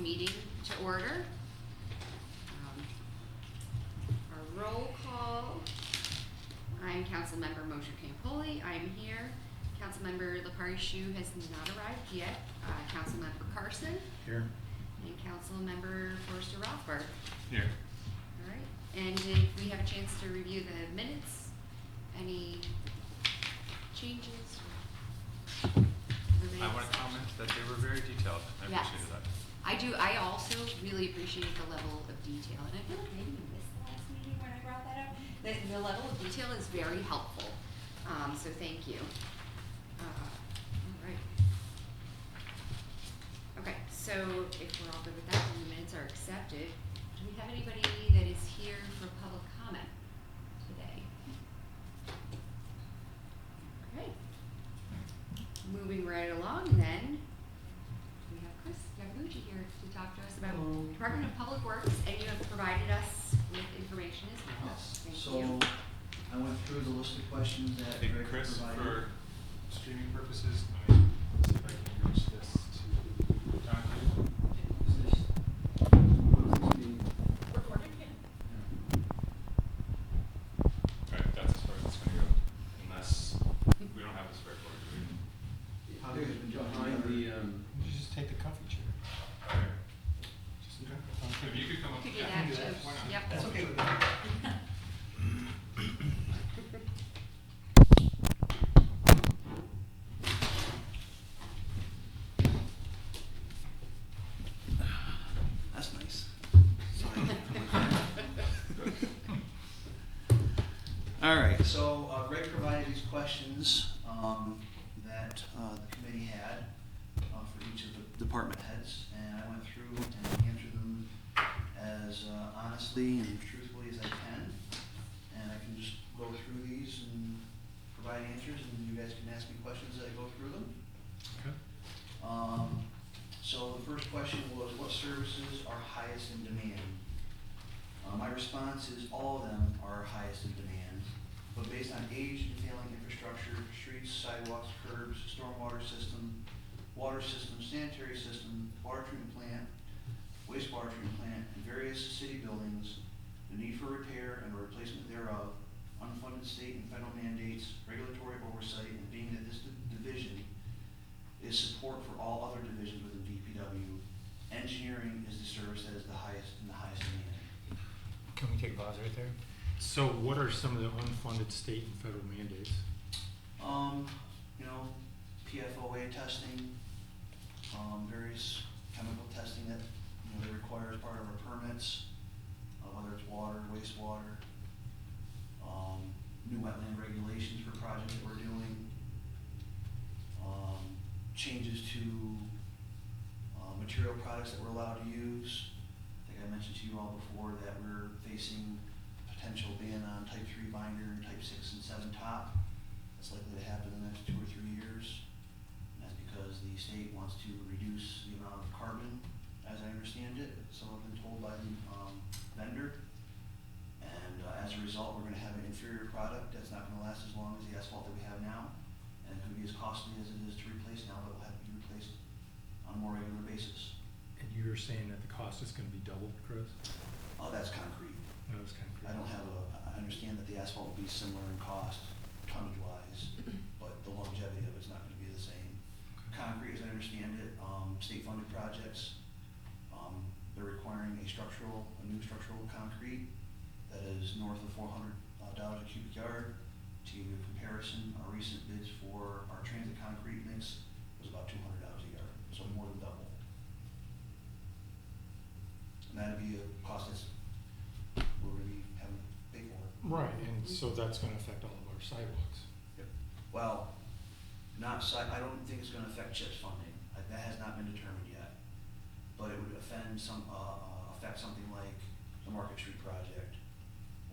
meeting to order. Our roll call. I'm Councilmember Moshe Campoli. I'm here. Councilmember Lepari-Shu has not arrived yet. Councilmember Carson. Here. And Councilmember Forrester Rothberg. Here. All right. And did we have a chance to review the minutes? Any changes? I want to comment that they were very detailed. I Yes. appreciated that. I do. I also really appreciate the level of detail, and I feel like maybe you missed the last meeting when I brought that up. The level of detail is very helpful, so thank you. All right. Okay, so if we're all good with that, then the minutes are accepted. Do we have anybody that is here for public comment today? Okay. Moving right along, then. We have Chris Yamaguchi here to talk to us about Department of Public Works, and you have provided us with information as well. Yes, Thank so you. I went through the list of questions that Hey, Greg Chris, provided. for streaming purposes, let me see if I can reach this to John. Is this, what is this being? Recorded again. Alright, that's as far as it's gonna go, unless we don't have this record, do we? How big has been Behind the, You just take the comfy chair. Alright. If you could come up. Could do yeah, that I can too. Why not? Yep. That's okay with me. That's nice. Sorry. All right, so Greg provided these questions that the committee had for each of the department heads, and I went through and answered them as honestly and truthfully as I can. And I can just go through these and provide answers, and you guys can ask me questions as I go through them. Okay. So the first question was, what services are highest in demand? My response is all of them are highest in demand, but based on age and failing infrastructure, streets, sidewalks, curbs, stormwater system, water system, sanitary system, water treatment plant, wastewater treatment plant, and various city buildings, the need for repair and replacement thereof, unfunded state and federal mandates, regulatory oversight, and being that this division is support for all other divisions within DPW, engineering is the service that is the highest demand. Can we take a pause right there? So what are some of the unfunded state and federal mandates? You know, PFOA testing, various chemical testing that, they require as part of our permits, whether it's water, wastewater, new wetland regulations for projects that we're doing, changes to material products that we're allowed to use. I think I mentioned to you all before that we're facing potential ban on type 3 binder and type 6 and 7 top. That's likely to happen in the next 2 or 3 years. And that's because the state wants to reduce the amount of carbon, as I understand it. So I've been told by the vendor. And as a result, we're going to have an inferior product that's not going to last as long as the asphalt that we have now. And it's going to be as costly as it is to replace now, but it will have to be replaced on a more regular basis. And you're saying that the cost is gonna be double, Chris? That's concrete. That was kind of I don't have I understand that the asphalt will be similar in cost, tonnage-wise, but the longevity of it's not gonna be the same. Concrete, as I understand it, state-funded projects, they're requiring a new structural concrete that is north of $400 a cubic yard. To give you a comparison, our recent bids for our transit concrete mix was about $200 a yard, so more than double. And that'd be a cost that's we're gonna be having to pay for. Right, and so that's gonna affect all of our sidewalks. Yep. Well, I don't think it's gonna affect CHIPS funding. That has not been determined yet. But it would affect something like the Market Street project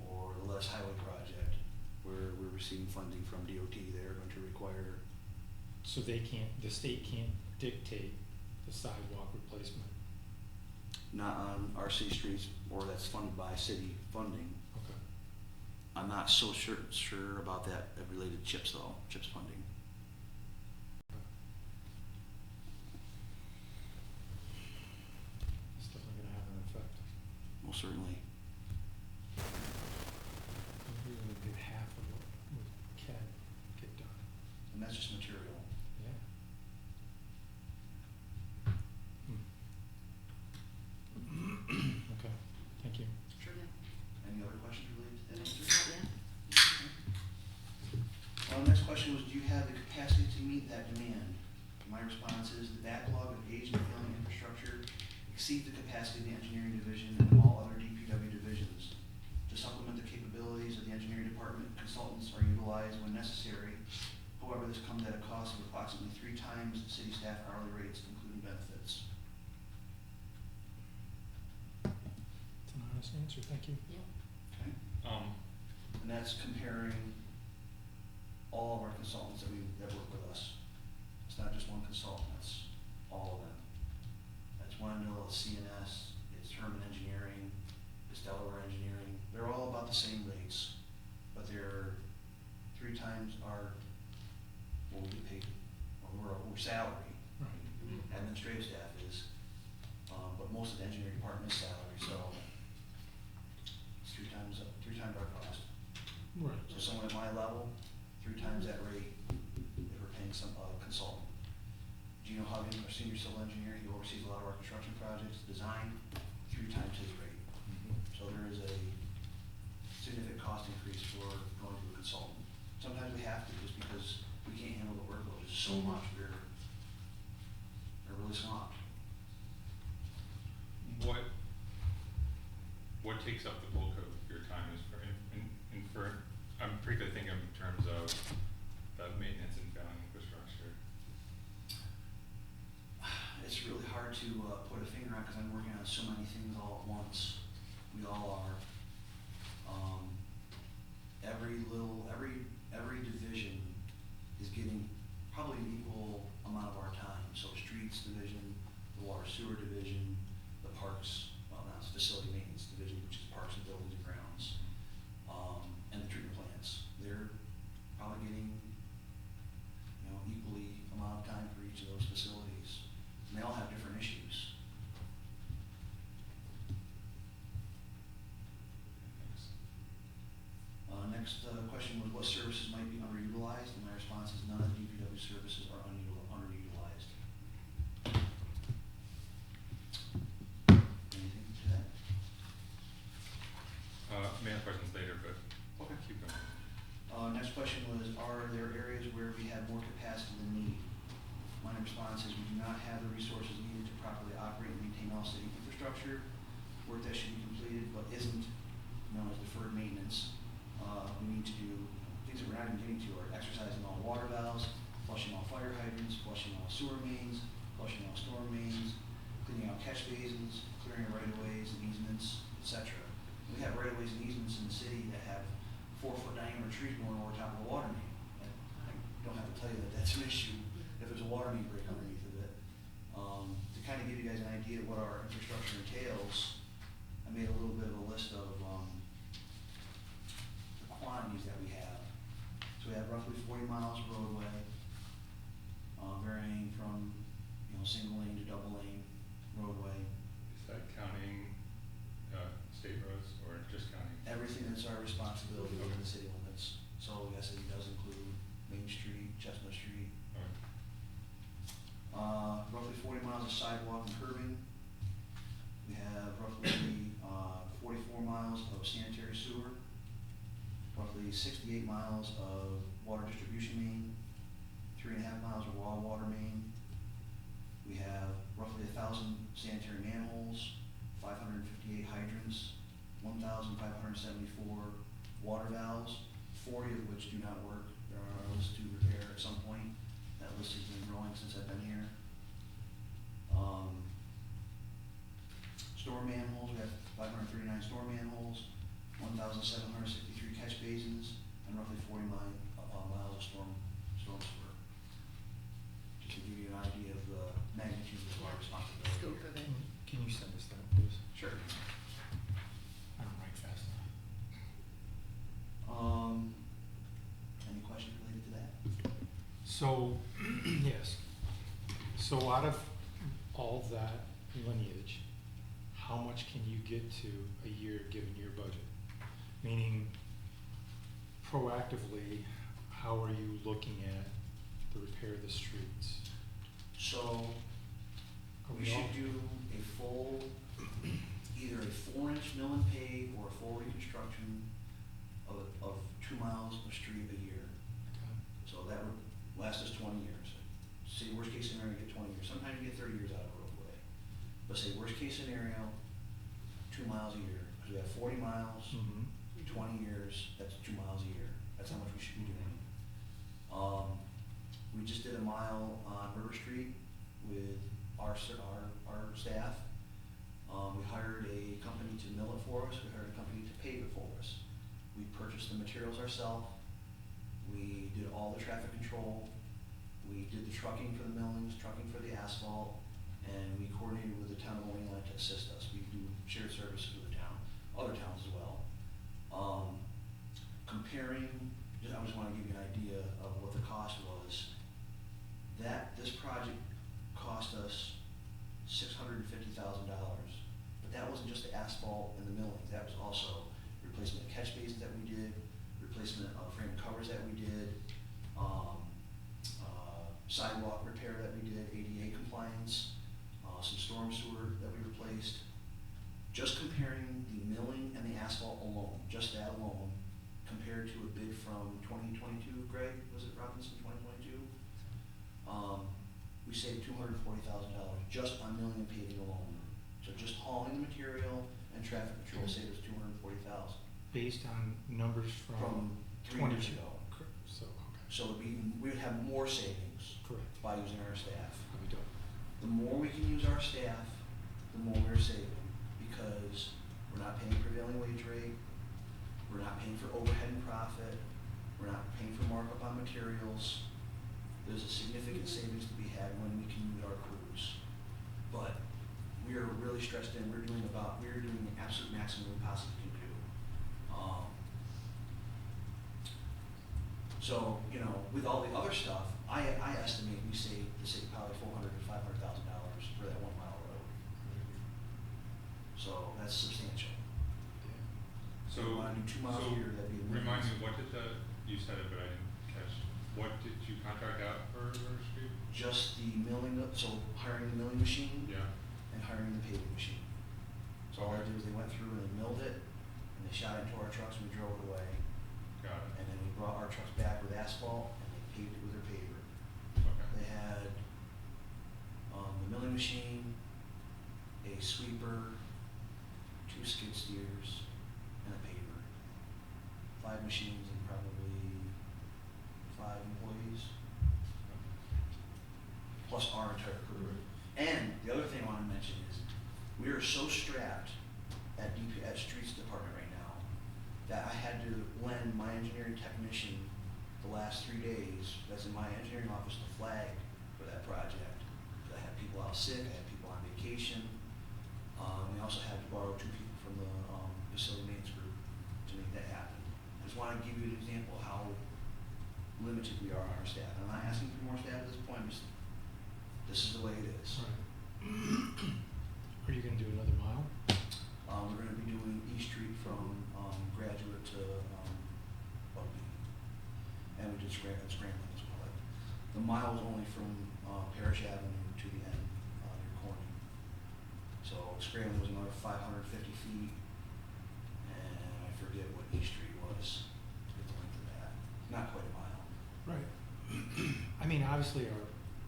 or the Les Highway project, where we're receiving funding from DOT. They're going to require. So the state can't dictate the sidewalk replacement. Not on our city streets, or that's funded by city funding. Okay. I'm not so sure about that related to CHIPS though, CHIPS funding. certainly. We only did half of what can get done. And that's just material. Yeah. Okay, thank you. Sure do. Any other questions related to that answer? Yeah. Next question was, do you have the capacity to meet that demand? My response is, the backlog of aged and failing infrastructure exceeds the capacity of the engineering division and all other DPW divisions. To supplement the capabilities of the engineering department, consultants are utilized when necessary. However, this comes at a cost of approximately 3 times the city staff hourly rates, including benefits. It's an honest answer, thank you. Yeah. Okay? And that's comparing all of our consultants that work with us. It's not just one consultant, that's all of them. That's Wendell, it's CNS, it's Herman Engineering, it's Delaware Engineering. They're all about the same rates, but they're 3 times our, what we get paid, or we're salary. Right. Administrative staff is, but most of the engineering department is salary, so it's 3 times our cost. Right. So someone at my level, 3 times that rate, if we're paying some consultant. Gino Huggins, our senior civil engineer, he oversees a lot of our construction projects, design, 3 times his rate. So there is a significant cost increase for going to a consultant. Sometimes we have to, just because we can't handle the workload, there's so much, they're really swamped. What takes up the bulk of your time is for, I'm particularly thinking in terms of the maintenance and failing infrastructure. It's really hard to put a finger on, because I'm working on so many things all at once. We all are. Every division is getting probably an equal amount of our time. So streets division, the water sewer division, the parks, well, now it's facility maintenance division, which is parks and buildings and grounds, and the treatment plants. They're probably getting, equally amount of time for each of those facilities. And they all have different issues. Next question was, what services might be underutilized? And my response is, none of the DPW services are underutilized. Anything to that? May have questions later, but Okay. keep going. Next question was, are there areas where we have more capacity than need? My response is, we do not have the resources needed to properly operate and maintain all city infrastructure. Work that should be completed but isn't known as deferred maintenance. We need to do things that we're not even getting to, are exercising all water valves, flushing all fire hydrants, flushing all sewer mains, flushing all storm mains, cleaning out catch basins, clearing right-of-ways and easements, etc. We have right-of-ways and easements in the city that have 4-foot diameter trees going over top of the water main. And I don't have to tell you that that's an issue if there's a water main break underneath of it. To kind of give you guys an idea of what our infrastructure entails, I made a little bit of a list of the quantities that we have. So we have roughly 40 miles of roadway, varying from single lane to double lane roadway. Is that counting state roads or just counting? Everything that's our responsibility within the city limits. So yes, it does include Main Street, Chestnut Street. Roughly 40 miles of sidewalk and curbing. We have roughly 44 miles of sanitary sewer, roughly 68 miles of water distribution main, 3.5 miles of raw water main. We have roughly 1,000 sanitary manholes, 558 hydrants, 1,574 water valves, 40 of which do not work. There are a list to repair at some point. That list has been growing since I've been here. Storm manholes, we have 539 storm manholes, 1,763 catch basins, and roughly 40 miles of storm sewer. Just to give you an idea of the magnitude of our responsibility. Scope of it. Can you send us that, please? Sure. I don't write fast enough. Any questions related to that? So, yes. So out of all that lineage, how much can you get to a year given your budget? Meaning, proactively, how are you looking at the repair of the streets? So, Are we all- should do a full, either a 4-inch mill and pave or a full reconstruction of 2 miles of street a year. Okay. So that would last us 20 years. Say worst case scenario, you get 20 years. Sometimes you get 30 years out of a roadway. But say worst case scenario, 2 miles a year. Because we have 40 miles, Mhm. 20 years, that's 2 miles a year. That's how much we should be doing. We just did a mile on River Street with our staff. We hired a company to mill it for us. We hired a company to pave it for us. We purchased the materials ourselves. We did all the traffic control. We did the trucking for the millings, trucking for the asphalt, and we coordinated with the town of Moline to assist us. We do shared services with the town, other towns as well. Comparing, I just wanna give you an idea of what the cost was. This project cost us $650,000, but that wasn't just the asphalt and the millings. That was also replacement of catch basins that we did, replacement of frame covers that we did, sidewalk repair that we did, ADA compliance, some storm sewer that we replaced. Just comparing the milling and the asphalt alone, just that alone, compared to a bid from 2022, Greg, was it Robinson, 2022? We saved $240,000 just on milling and paving alone. So just hauling the material and traffic control saved us $240,000 Based on numbers from 3 years ago. So, okay, So we would have more savings correct. by using our staff. Probably don't. The more we can use our staff, the more we're saving, because we're not paying prevailing wage rate, we're not paying for overhead and profit, we're not paying for markup on materials. There's a significant savings to be had when we can use our crews. But we are really stretched in, we're doing the absolute maximum we possibly can do. So, with all the other stuff, I estimate we saved probably $400,000 to $500,000 for that 1 mile road. So that's substantial. Yeah. So, If you wanna do 2 miles a so year, that'd be a remind me, million. what did you said it, but I didn't catch, what did you contract out for River Street? Just the milling, so hiring the milling machine Yeah, and hiring the paving machine. So all they did was they went through and they milled it, and they shot it into our trucks, and we drove it away. got it, And then we brought our trucks back with asphalt, and they paved it with their paver. okay. They had, the milling machine, a sweeper, 2 skid steers, and a paver. 5 machines and probably 5 employees, plus our entire crew. And the other thing I want to mention is, we are so strapped at Streets Department right now, that I had to lend my engineering technician the last 3 days, that's in my engineering office, to flag for that project. I had people out sick, I had people on vacation. We also had to borrow 2 people from the facility maintenance group to make that happen. I just want to give you an example of how limited we are on our staff. I'm not asking for more staff at this point, this is the way it is. Right. Are you gonna do another mile? We're gonna be doing East Street from Graduate to Bugby. And we did Scrambling as well. The mile is only from Parish Avenue to the end near Corning. So Scrambling was another 550 feet, and I forget what East Street was to get the length of that. Not quite a mile. Right. I mean, obviously, our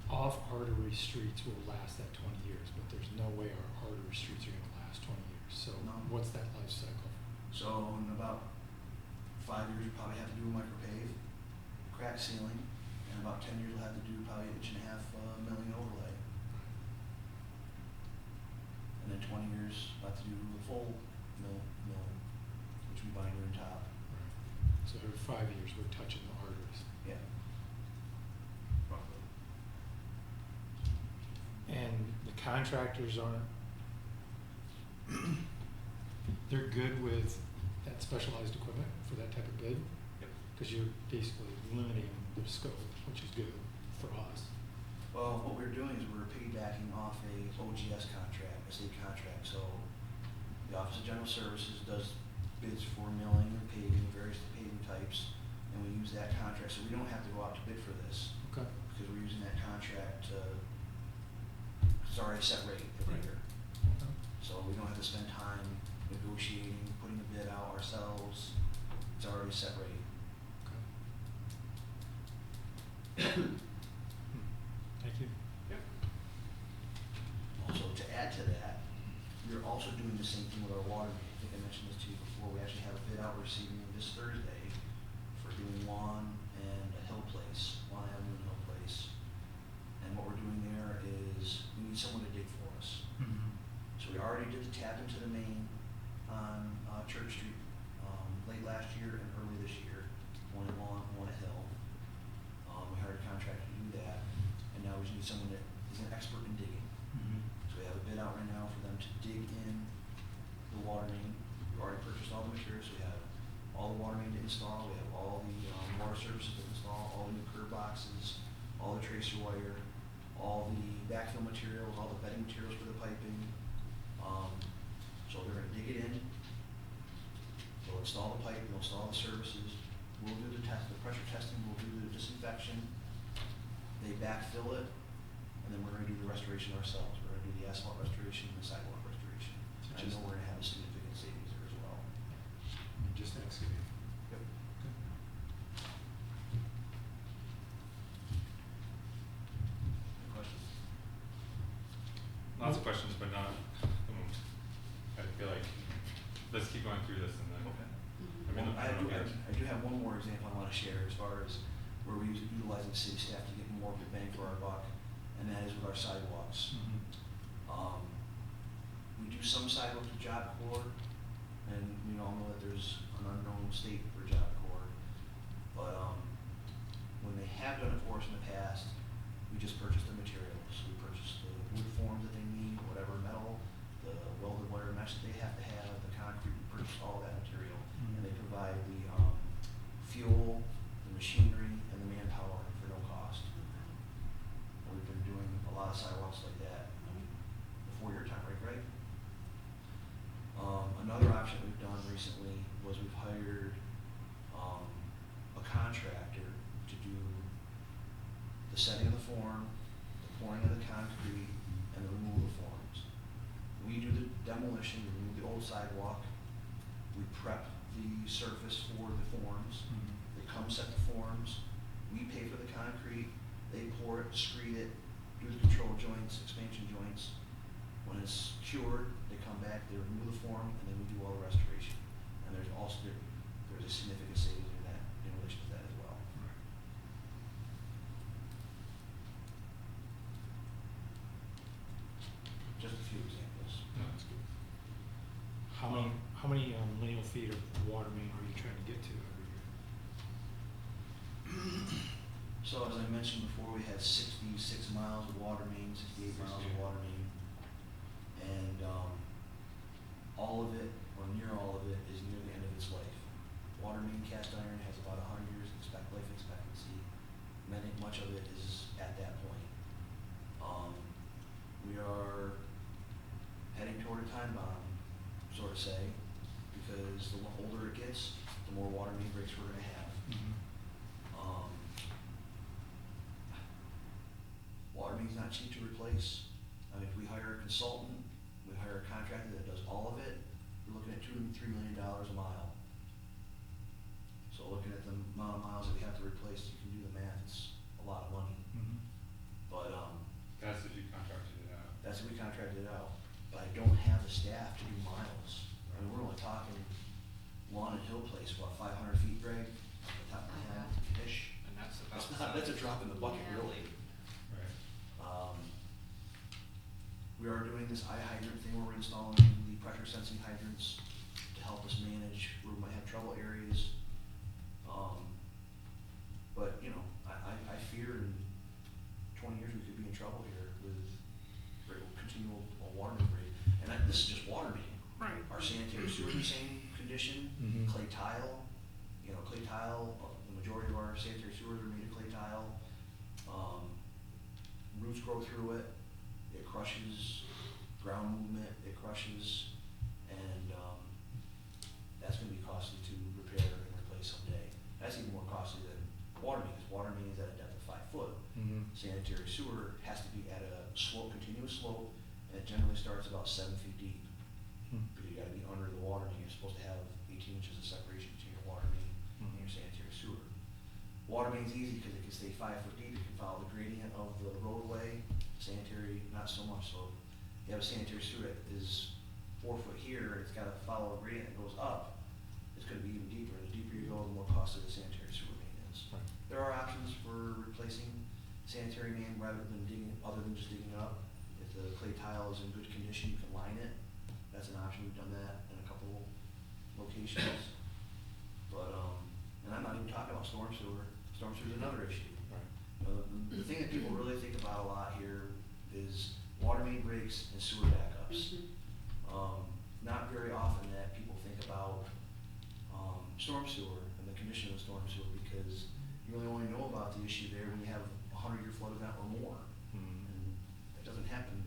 off-artery streets will last that 20 years, but there's no way our artery streets are gonna last 20 years. So No. what's that life cycle? So in about 5 years, we'll probably have to do a micropave, crack ceiling, and about 10 years, we'll have to do probably 1.5 inch milling overlay. And then 20 years, we'll have to do the full milling, which we binder on top. Right. So every 5 years, we're touching the arteries. Yeah. Roughly. And the contractors aren't, they're good with that specialized equipment for that type of bid? Yep. Because you're basically limiting the scope, which is good for us. Well, what we're doing is we're piggybacking off a OGS contract, a state contract, so, The Office of General Services does bids for milling and paving, various paving types, and we use that contract, so we don't have to go out to bid for this, Okay. because we're using that contract, it's already a set rate every Right. year. Okay. So we don't have to spend time negotiating, putting the bid out ourselves, it's already a set rate. Thank you. Yep. Also, to add to that, we're also doing the same thing with our water main. I think I mentioned this to you before. We actually have a bid out receiving this Thursday for doing lawn and a hill place, Lawn Avenue and Hill Place. And what we're doing there is we need someone to dig for us. Mm-hmm. So we already did the tap into the main on Church Street late last year and early this year, one at Lawn, one at Hill. We hired a contractor to do that, and now we just need someone that is an expert in digging. Mm-hmm. So we have a bid out right now for them to dig in the water main. We've already purchased all the materials. We have all the water main to install. We have all the water services to install, all the new curb boxes, all the tracer wire, all the backfill materials, all the bedding materials for the piping. So they're gonna dig it in. They'll install the pipe, they'll install the services. We'll do the test, the pressure testing, we'll do the disinfection. They backfill it, and then we're gonna do the restoration ourselves. We're gonna do the asphalt restoration and the sidewalk restoration. So I just- know we're gonna have a significant savings there as well. Just excavate. Yep. Okay. Any questions? Lots of questions, but not the most. I feel like, let's keep going through this and then. I mean, Well, I don't know. I do have one more example I wanna share as far as where we utilize the city staff to get more good bang for our buck, and that is with our sidewalks. Mm-hmm. We do some sidewalks with Job Corps, and we all know that there's an unknown state for Job Corps. But, when they have done it for us in the past, we just purchase the materials. We purchase the wood forms that they need, whatever metal, the welded wire mesh that they have to have, the concrete, we purchase all that material. And they provide the, fuel, the machinery, and the manpower for no cost. And we've been doing a lot of sidewalks like that, before your time, right, Greg? Another option we've done recently was we've hired, a contractor to do the setting of the form, the pouring of the concrete, and the removal of forms. We do the demolition, we remove the old sidewalk, we prep the surface for the forms. Mm-hmm. They come set the forms, we pay for the concrete, they pour it, screed it, do the control joints, expansion joints. When it's cured, they come back, they remove the form, and then we do all the restoration. And there's also, there's a significant savings in that, in relation to that as well. Just a few examples. No, that's good. How many lineal feet of water main are you trying to get to every year? So as I mentioned before, we had 66 miles of water main, 68 miles of water main. And all of it, or near all of it, is near the end of its life. Water main cast iron has about 100 years life expectancy. Much of it is at that point. We are heading toward a time bomb, sort of say, because the older it gets, the more water main breaks we're gonna have. Mm-hmm. Water main's not cheap to replace. I mean, if we hire a consultant, we hire a contractor that does all of it, we're looking at $2 to $3 million a mile. So looking at the amount of miles that we have to replace, you can do the math, it's a lot of money. Mm-hmm. But, That's if you contracted it out. that's what we contracted out, but I don't have the staff to do miles. I mean, we're only talking Lawn and Hill Place, what, 500 feet, Greg, off the top of my head-ish? And that's about. That's a drop in the bucket, Yeah. really. Right. We are doing this eye hydrant thing where we're installing the pressure sensing hydrants to help us manage where we might have trouble areas. But, you know, I fear in 20 years we could be in trouble here with continual water main break. And this is just water main. Right. Our sanitary sewer in the same condition, Mhm. clay tile, the majority of our sanitary sewers are made of clay tile. Roots grow through it, it crushes ground movement, it crushes, and, sanitary sewer has to be at a slope, continuous slope, and it generally starts about 7 feet deep. Because you gotta be under the water main, you're supposed to have 18 inches of separation between your water main and your sanitary sewer. Water main's easy because it can stay 5 foot deep, you can follow the gradient of the roadway, sanitary, not so much. So you have a sanitary sewer that is 4 foot here, and it's gotta follow a gradient that goes up, it's gonna be even deeper. The deeper you go, the more costly the sanitary sewer main is. Right. There are options for replacing sanitary main rather than digging, other than just digging it up. If the clay tile is in good condition, you can line it. That's an option, we've done that in a couple locations. But, and I'm not even talking about storm sewer. Storm sewer is another issue. Right. The thing that people really think about a lot here is water main breaks and sewer backups. Not very often that people think about, storm sewer and the condition of the storm sewer, because you really only know about the issue there when you have a 100-year flood event or more. And it doesn't happen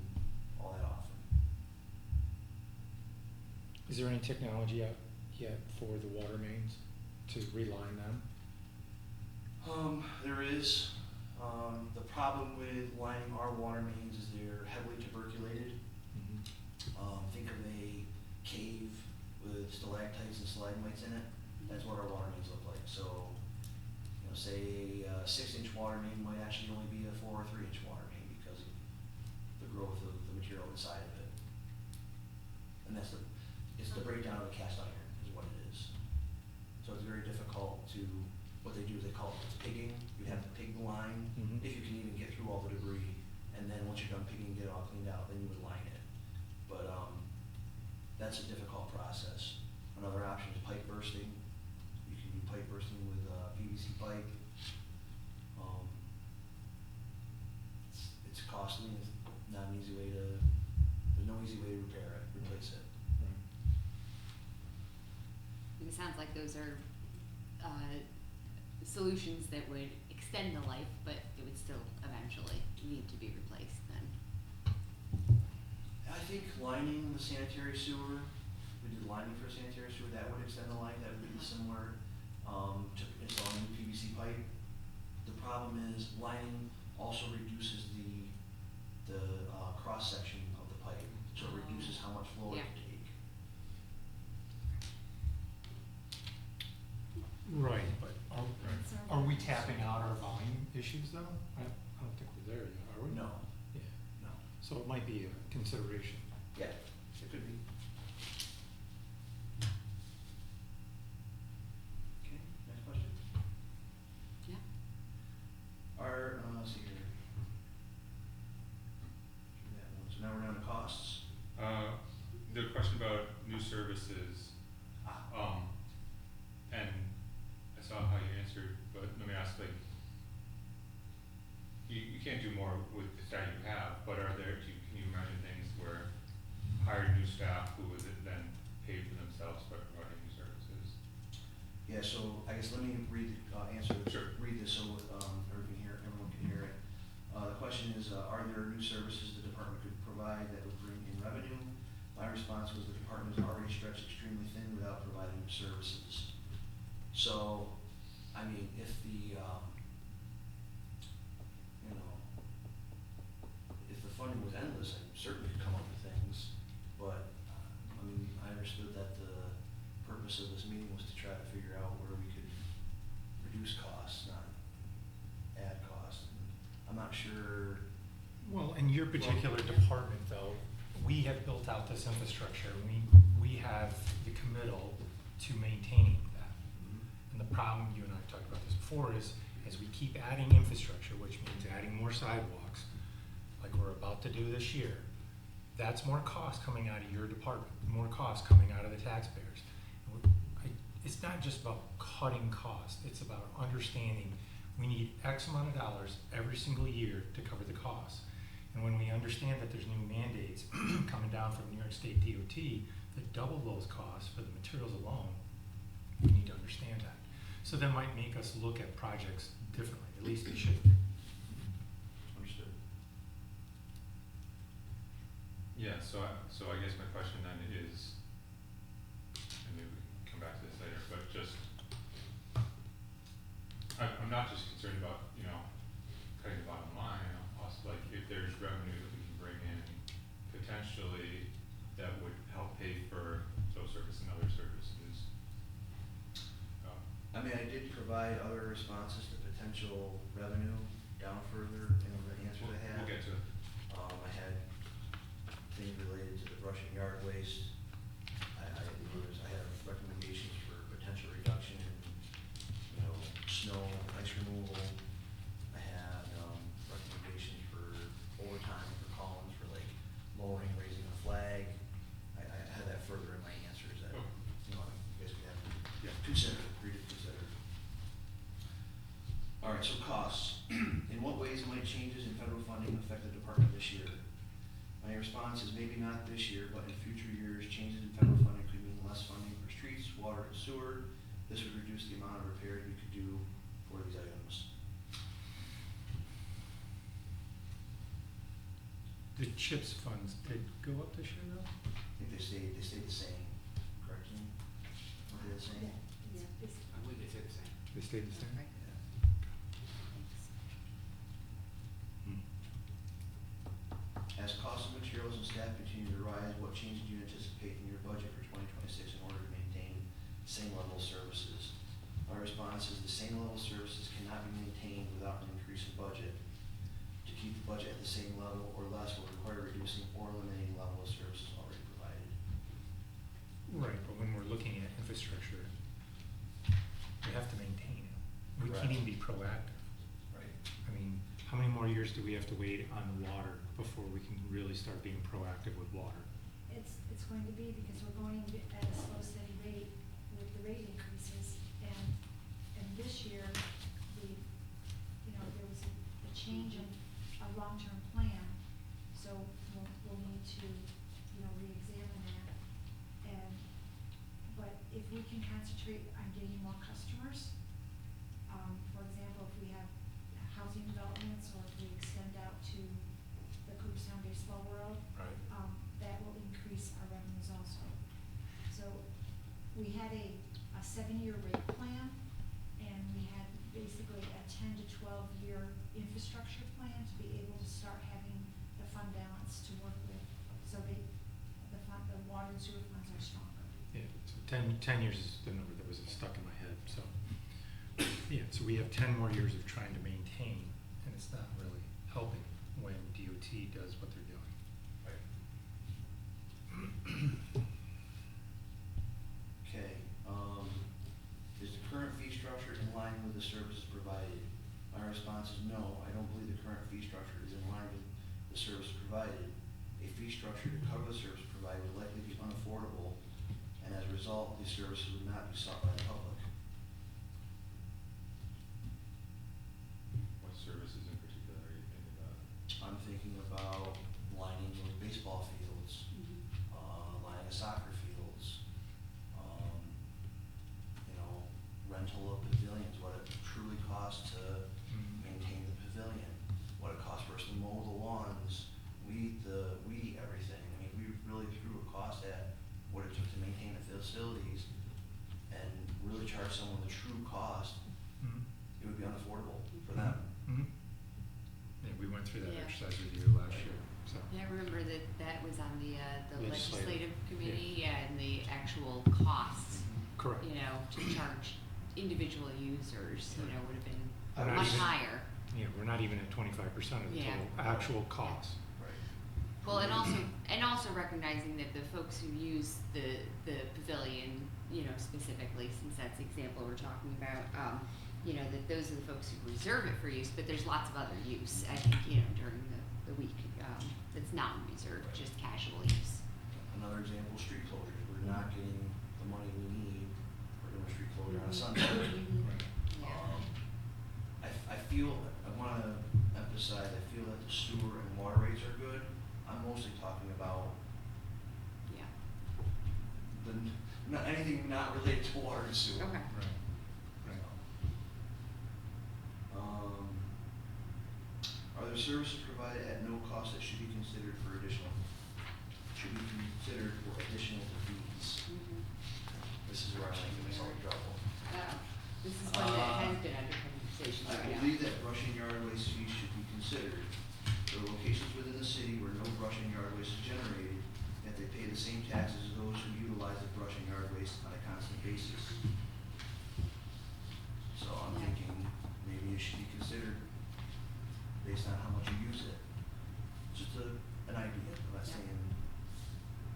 all that often. Is there any technology out yet for the water mains to reline them? There is. The problem with lining our water mains is they're heavily tuberculated. Think of a cave with stalactites and stalagmites in it. That's what our water mains look like. So, you know, say a 6-inch water main might actually only be a 4 or 3-inch water main because of the growth of the material inside of it. And it's the breakdown of the cast iron is what it is. So it's very difficult to, what they do is they call it pigging. You have to pig the line, if you can even get through all the debris. And then once you're done pigging, get it all cleaned out, then you would line it. But that's a difficult process. Another option is pipe bursting. You can do pipe bursting with PVC pipe. It's costly, it's not an easy way to, there's no easy way to replace it. It sounds like those are solutions that would extend the life, but it would still eventually need to be replaced then. I think lining the sanitary sewer, we did lining for sanitary sewer, that would extend the life, that would be similar to installing PVC pipe. The problem is lining also reduces the cross section of the pipe, so it reduces how much flow it Yeah. can take. Right, but are we tapping out our volume issues though? I don't think we're there yet, are we? No, Yeah, no. so it might be a consideration. Yeah, it could be. Okay, next question. Yeah. Let's see here. Do that one. So now we're down to costs. The question about new services, and I saw how you answered, but let me ask, like, you can't do more with the staff you have, but can you imagine things where hire new staff who would then pay for themselves by providing new services? Yeah, so I guess let me Sure. read this so everyone can hear it. The question is, are there new services the department could provide that would bring in revenue? My response was the department is already stretched extremely thin without providing new services. So, I mean, if the, if the funding was endless, I certainly could come up with things. But, I mean, I understood that the purpose of this meeting was to try to figure out where we could reduce costs, not add costs. I'm not sure. Well, in your particular department though, we have built out this infrastructure, we have the committal to maintaining that. And the problem, you and I have talked about this before, is as we keep adding infrastructure, which means adding more sidewalks, like we're about to do this year, that's more cost coming out of your department, more cost coming out of the taxpayers. It's not just about cutting costs, it's about understanding we need X amount of dollars every single year to cover the costs. And when we understand that there's new mandates coming down from New York State DOT that double those costs for the materials alone, we need to understand that. So that might make us look at projects differently, at least it should. Understood. Yeah, so I guess my question then is, and maybe we can come back to this later, but just, I'm not just concerned about, cutting the bottom line, provide other responses to potential revenue down further in the answers I had. We'll get to it. I had things related to the brush and yard waste. I had recommendations for potential reduction in, snow, ice removal. I had, recommendations for overtime for Collins for like lowering, raising a flag. I had that further in my answers that, Oh. you guys could have Yeah. consider, read it, consider. All right, so costs. In what ways might changes in federal funding affect the department this year? My response is maybe not this year, but in future years, changes in federal funding could mean less funding for streets, water, and sewer. This would reduce the amount of repairs we could do for these items. The CHIPS funds did go up this year though? I think they stayed the same, correct, Jean? Were they the same? Yeah, I believe they said the same. They stayed the same? Right. Yeah. Thanks. Hmm. As costs of materials and staff continue to rise, what changes do you anticipate in your budget for 2026 in order to maintain the same level of services? My response is the same level of services cannot be maintained without an increase in budget. To keep the budget at the same level or less will require reducing or eliminating the level of services already provided. Right, but when we're looking at infrastructure, we have to maintain it. We can't Correct. even be proactive. Right. I mean, how many more years do we have to wait on water before we can really start being proactive with water? it's going to be because we're going at a slow, steady rate with the rate increases. And this year, there was a change in a long-term plan, so we'll need to, reexamine that. But if we can concentrate on getting more customers, for example, if we have housing developments or if we extend out to the Cooperstown Baseball World, Right. that will increase our revenues also. So we had a 7-year rate plan, and we had basically a 10 to 12-year infrastructure plan to be able to start having the fund balance to work with, so the water and sewer funds are stronger. Yeah, so 10 years is the number that was stuck in my head, so. Yeah, so we have 10 more years of trying to maintain, and it's not really helping when DOT does what they're doing. Okay, is the current fee structure in line with the services provided? My response is no, I don't believe the current fee structure is in line with the service provided. A fee structure to cover the service provided would likely be unaffordable, and as a result, these services would not be sought by the public. What services in particular are you thinking about? I'm thinking about lining those baseball fields, lining soccer fields, rental of pavilions, what it truly costs to maintain the pavilion, what it costs for us to mow the lawns, weed everything. I mean, we really threw a cost at what it took to maintain the facilities and really charge someone the true cost, Mhm. it would be unaffordable for them. Mhm. Yeah, we went through that Yeah. exercise with you last year, so. Yeah, I remember that was on the Legislative. legislative committee, and the actual costs, Correct. to charge individual users, would have been We're not much even- higher. Yeah, we're not even at 25% of the Yeah. total actual cost. Right. Well, and also recognizing that the folks who use the pavilion, specifically, since that's the example we're talking about, that those are the folks who reserve it for use, but there's lots of other use, I think, during the week, that's not reserved, just casual use. Another example, street closures. We're not getting the money we need. We're doing a street closure on a Sunday. Yeah. I want to emphasize, I feel that the sewer and water rates are good. I'm mostly talking about Yeah. not anything not related to water and sewer. Okay. Right. Are there services provided at no cost that should be considered for additional fees? Mhm. This is where I think myself in trouble. This is one that has been under conversation I right now. believe that brush and yard waste fees should be considered. There are locations within the city where no brush and yard waste is generated, yet they pay the same taxes as those who utilize the brush and yard waste on a constant basis. So I'm Yeah. thinking maybe it should be considered based on how much you use it. Just an idea, I'm not Yeah. saying,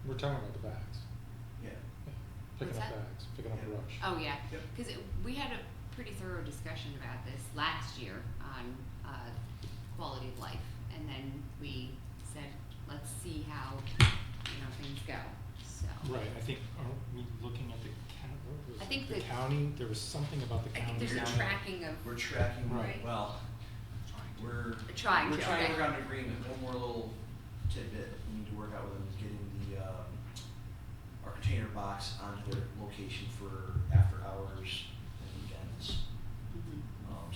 We're talking about the bags. yeah. Picking What's up that? bags, picking up Yeah. brush. Oh, yeah, Yep. because we had a pretty thorough discussion about this last year on, quality of life. And then we said, let's see how, things go, so. Right, I think, aren't we looking at the what was I it? think The that- county, there was something about the I county. think there's a down- tracking of, We're tracking, Right. well, we're Trying to, we're trying to okay. work out an agreement. One more little tidbit we need to work out with them is getting the, our container box onto their location for after hours and weekends. Mhm.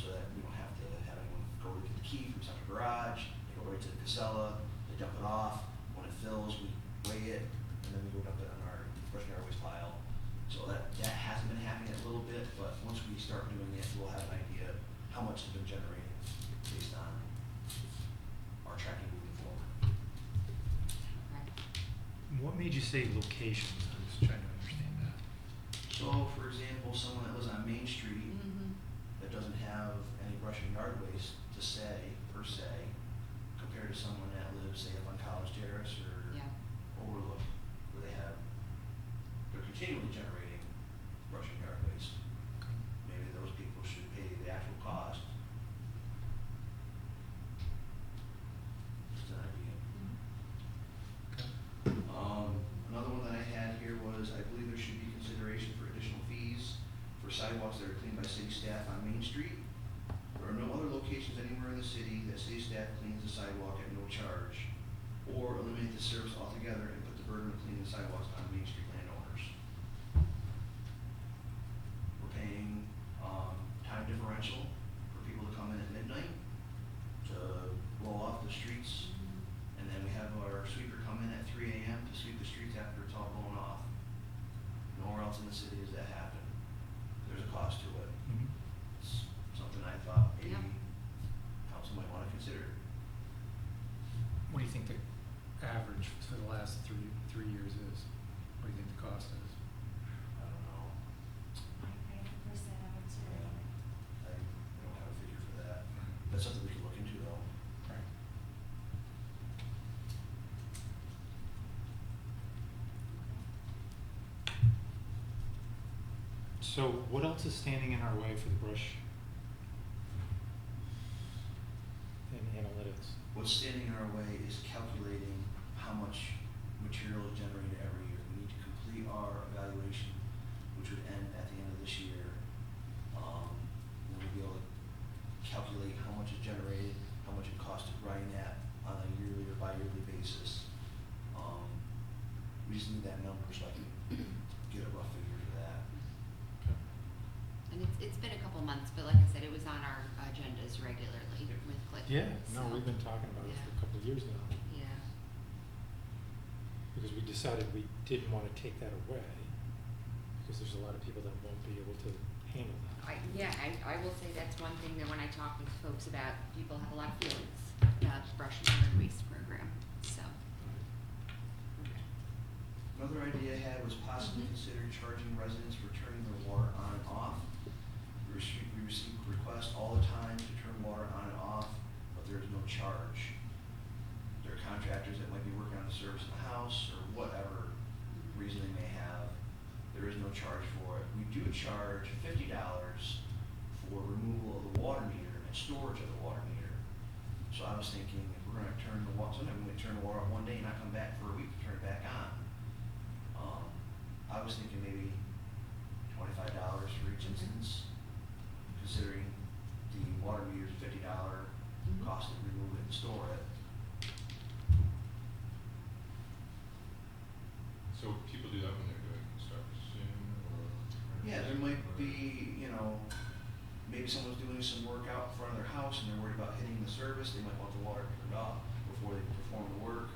So that we don't have to have anyone go to get the key from Central Garage, they go right to the Casella, they dump it off. When it fills, we weigh it, and then we go dump it on our brush and garbage pile. So that hasn't been happening a little bit, but once we start doing it, we'll have an idea how much has been generated based on our tracking moving forward. Okay. What made you say locations? I was trying to understand that. So, for example, someone that lives on Main Street Mhm. that doesn't have any brush and yard waste to say, per se, compared to someone that lives, say, up on College Terrace or Yeah. Overlook, where they're continually generating brush and yard waste. Maybe those people should pay the actual cost. Just an idea. Mhm. Another one that I had here was, I believe there should be consideration for additional fees for sidewalks that are cleaned by city staff on Main Street. There are no other locations anywhere in the city that city staff cleans the sidewalk at no charge, or eliminate the service altogether and put the burden of cleaning the sidewalks on Main Street landowners. We're paying, time differential for people to come in at midnight to blow off the streets. And then we have our sweeper come in at 3 AM to sweep the streets after it's all blown off. Nowhere else in the city does that happen. There's a cost to it. Mhm. It's something I thought maybe Yeah. council might wanna consider. What do you think the average for the last three years is? What do you think the cost is? I don't know. I have to press that out, so. I don't have a figure for that. That's something we could look into though. Right. So what else is standing in our way for the brush and analytics? What's standing in our way is calculating how much material is generated every year. We need to complete our evaluation, which would end at the end of this year. Then we'll be able to calculate how much is generated, how much it costs to grind that on a yearly or bi-yearly basis. We just need that number so I can get a rough figure for that. Okay. And it's been a couple months, but like I said, it was on our agendas regularly with Cliff. Yeah, no, so, we've been talking about it for a yeah. couple of years now, Yeah. because we decided we didn't want to take that away, because there's a lot of people that won't be able to handle that. I will say that's one thing that when I talk with folks about, people have a lot of feelings about the brush and yard waste program, so. Okay. Another idea I had was possibly Mhm. consider charging residents for turning their water on and off. We receive requests all the time to turn water on and off, but there is no charge. There are contractors that might be working on the service in the house or whatever reason they may have. There is no charge for it. We do charge $50 for removal of the water meter and storage of the water meter. So I was thinking, if we're gonna turn the water, sometimes we might turn the water off one day and not come back for a week to turn it back on. I was thinking maybe $25 for each instance, considering the water meter's $50 Mhm. cost to remove it and store it. So people do that when they're doing construction or? Yeah, there might be, maybe someone's doing some work out in front of their house and they're worried about hitting the service, they might want the water turned off before they perform the work.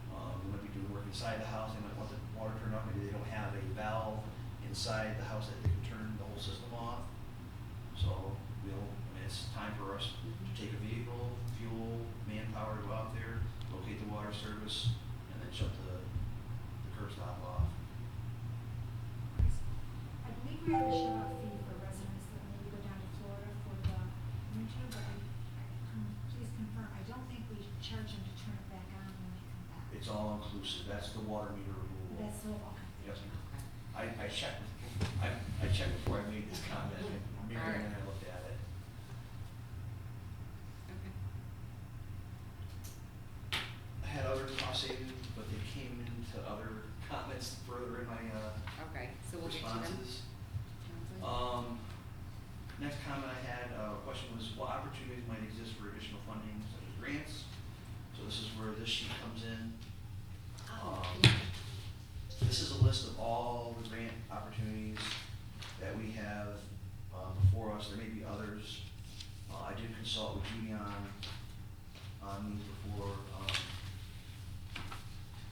They might be doing work inside the house, they might want the water turned off, maybe they don't have a valve inside the house that they can turn the whole system off. So, it's time for us to take a vehicle, fuel, manpower, go out there, locate the water service, and then shut the curb stop off. I believe we have a shut-off fee for residents that maybe go down to services, that's the water meter removal. That's the one. Yep. Okay. I checked, I checked before I made this comment, Mary and I looked at it. Okay. I had other cost savings, but they came into other comments further in my, Okay, so we'll get to them. responses. Sounds good. Next comment I had, question was, what opportunities might exist for additional funding such as grants? So this is where this sheet comes in. Oh, Um, yeah. This is a list of all the grant opportunities that we have, before us. There may be others. I did consult with Judy on these before,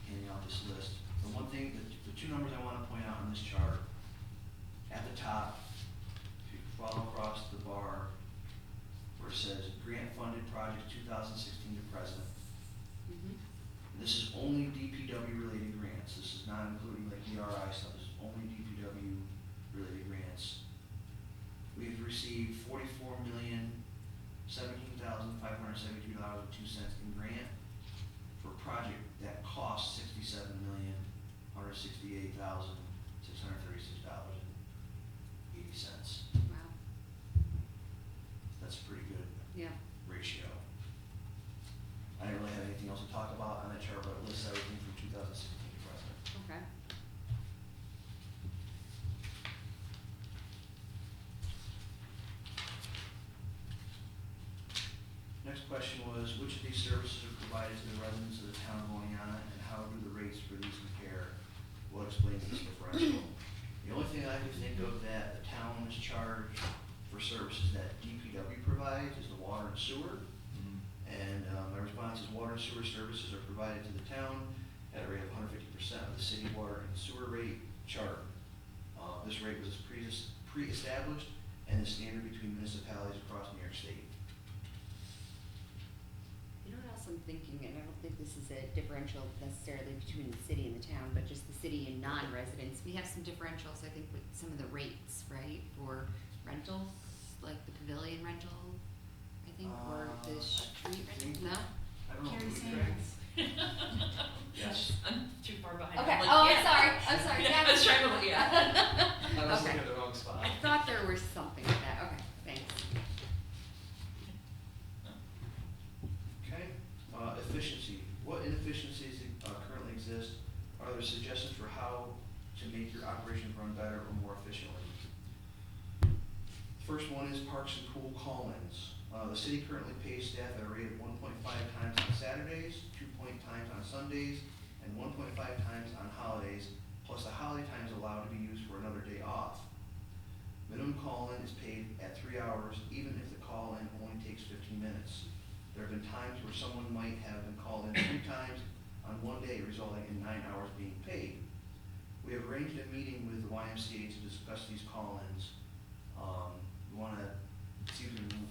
handing out this list. The one thing, the two numbers I wanna point out on this chart, at the top, if you follow across the bar, where it says grant funded projects 2016 to present. Mhm. This is only DPW related grants, this is not including like DRI stuff, this is only DPW related grants. We've received $44,017,572.02 in grant for a project that costs $67,168,636.80. Wow, That's a pretty good yeah. ratio. I didn't really have anything else to talk about on that chart, but it lists everything from 2016 to present. Okay. Next question was, which of these services are provided to the residents of the town of Oneonta, and how do the rates for these compare? We'll explain this differential. The only thing I can think of that the town is charged for services that DPW provides is the water and sewer. And my response is water and sewer services are provided to the town at a rate of 150% of the city water and sewer rate chart. This rate was pre-established and is standard between municipalities across New York State. You know what else I'm thinking, and I don't think this is a differential necessarily between the city and the town, but just the city and non-residents. We have some differentials, I think, with some of the rates, right, for rentals, like the pavilion rental, I think, or the street rental, no? I don't know. Carrie if we Sanders. Yes. I'm too far behind. Okay, I'm like, oh, yeah. I'm sorry, Yeah, yeah. I was trying to look, yeah. I was Okay. looking at the wrong spot. I thought there was something like that, okay, thanks. Okay, efficiency. What inefficiencies currently exist? Are there suggestions for how to make your operations run better or more efficiently? First one is parks and pool call-ins. The city currently pays staff at a rate of 1.5 times on Saturdays, 2 times on Sundays, and 1.5 times on holidays, plus the holiday times allowed to be used for another day off. Minimum call-in is paid at 3 hours, even if the call-in only takes 15 minutes. There have been times where someone might have been called in 3 times on one day, resulting in 9 hours being paid. We have arranged a meeting with the YMCA to discuss these call-ins. We wanna see if we can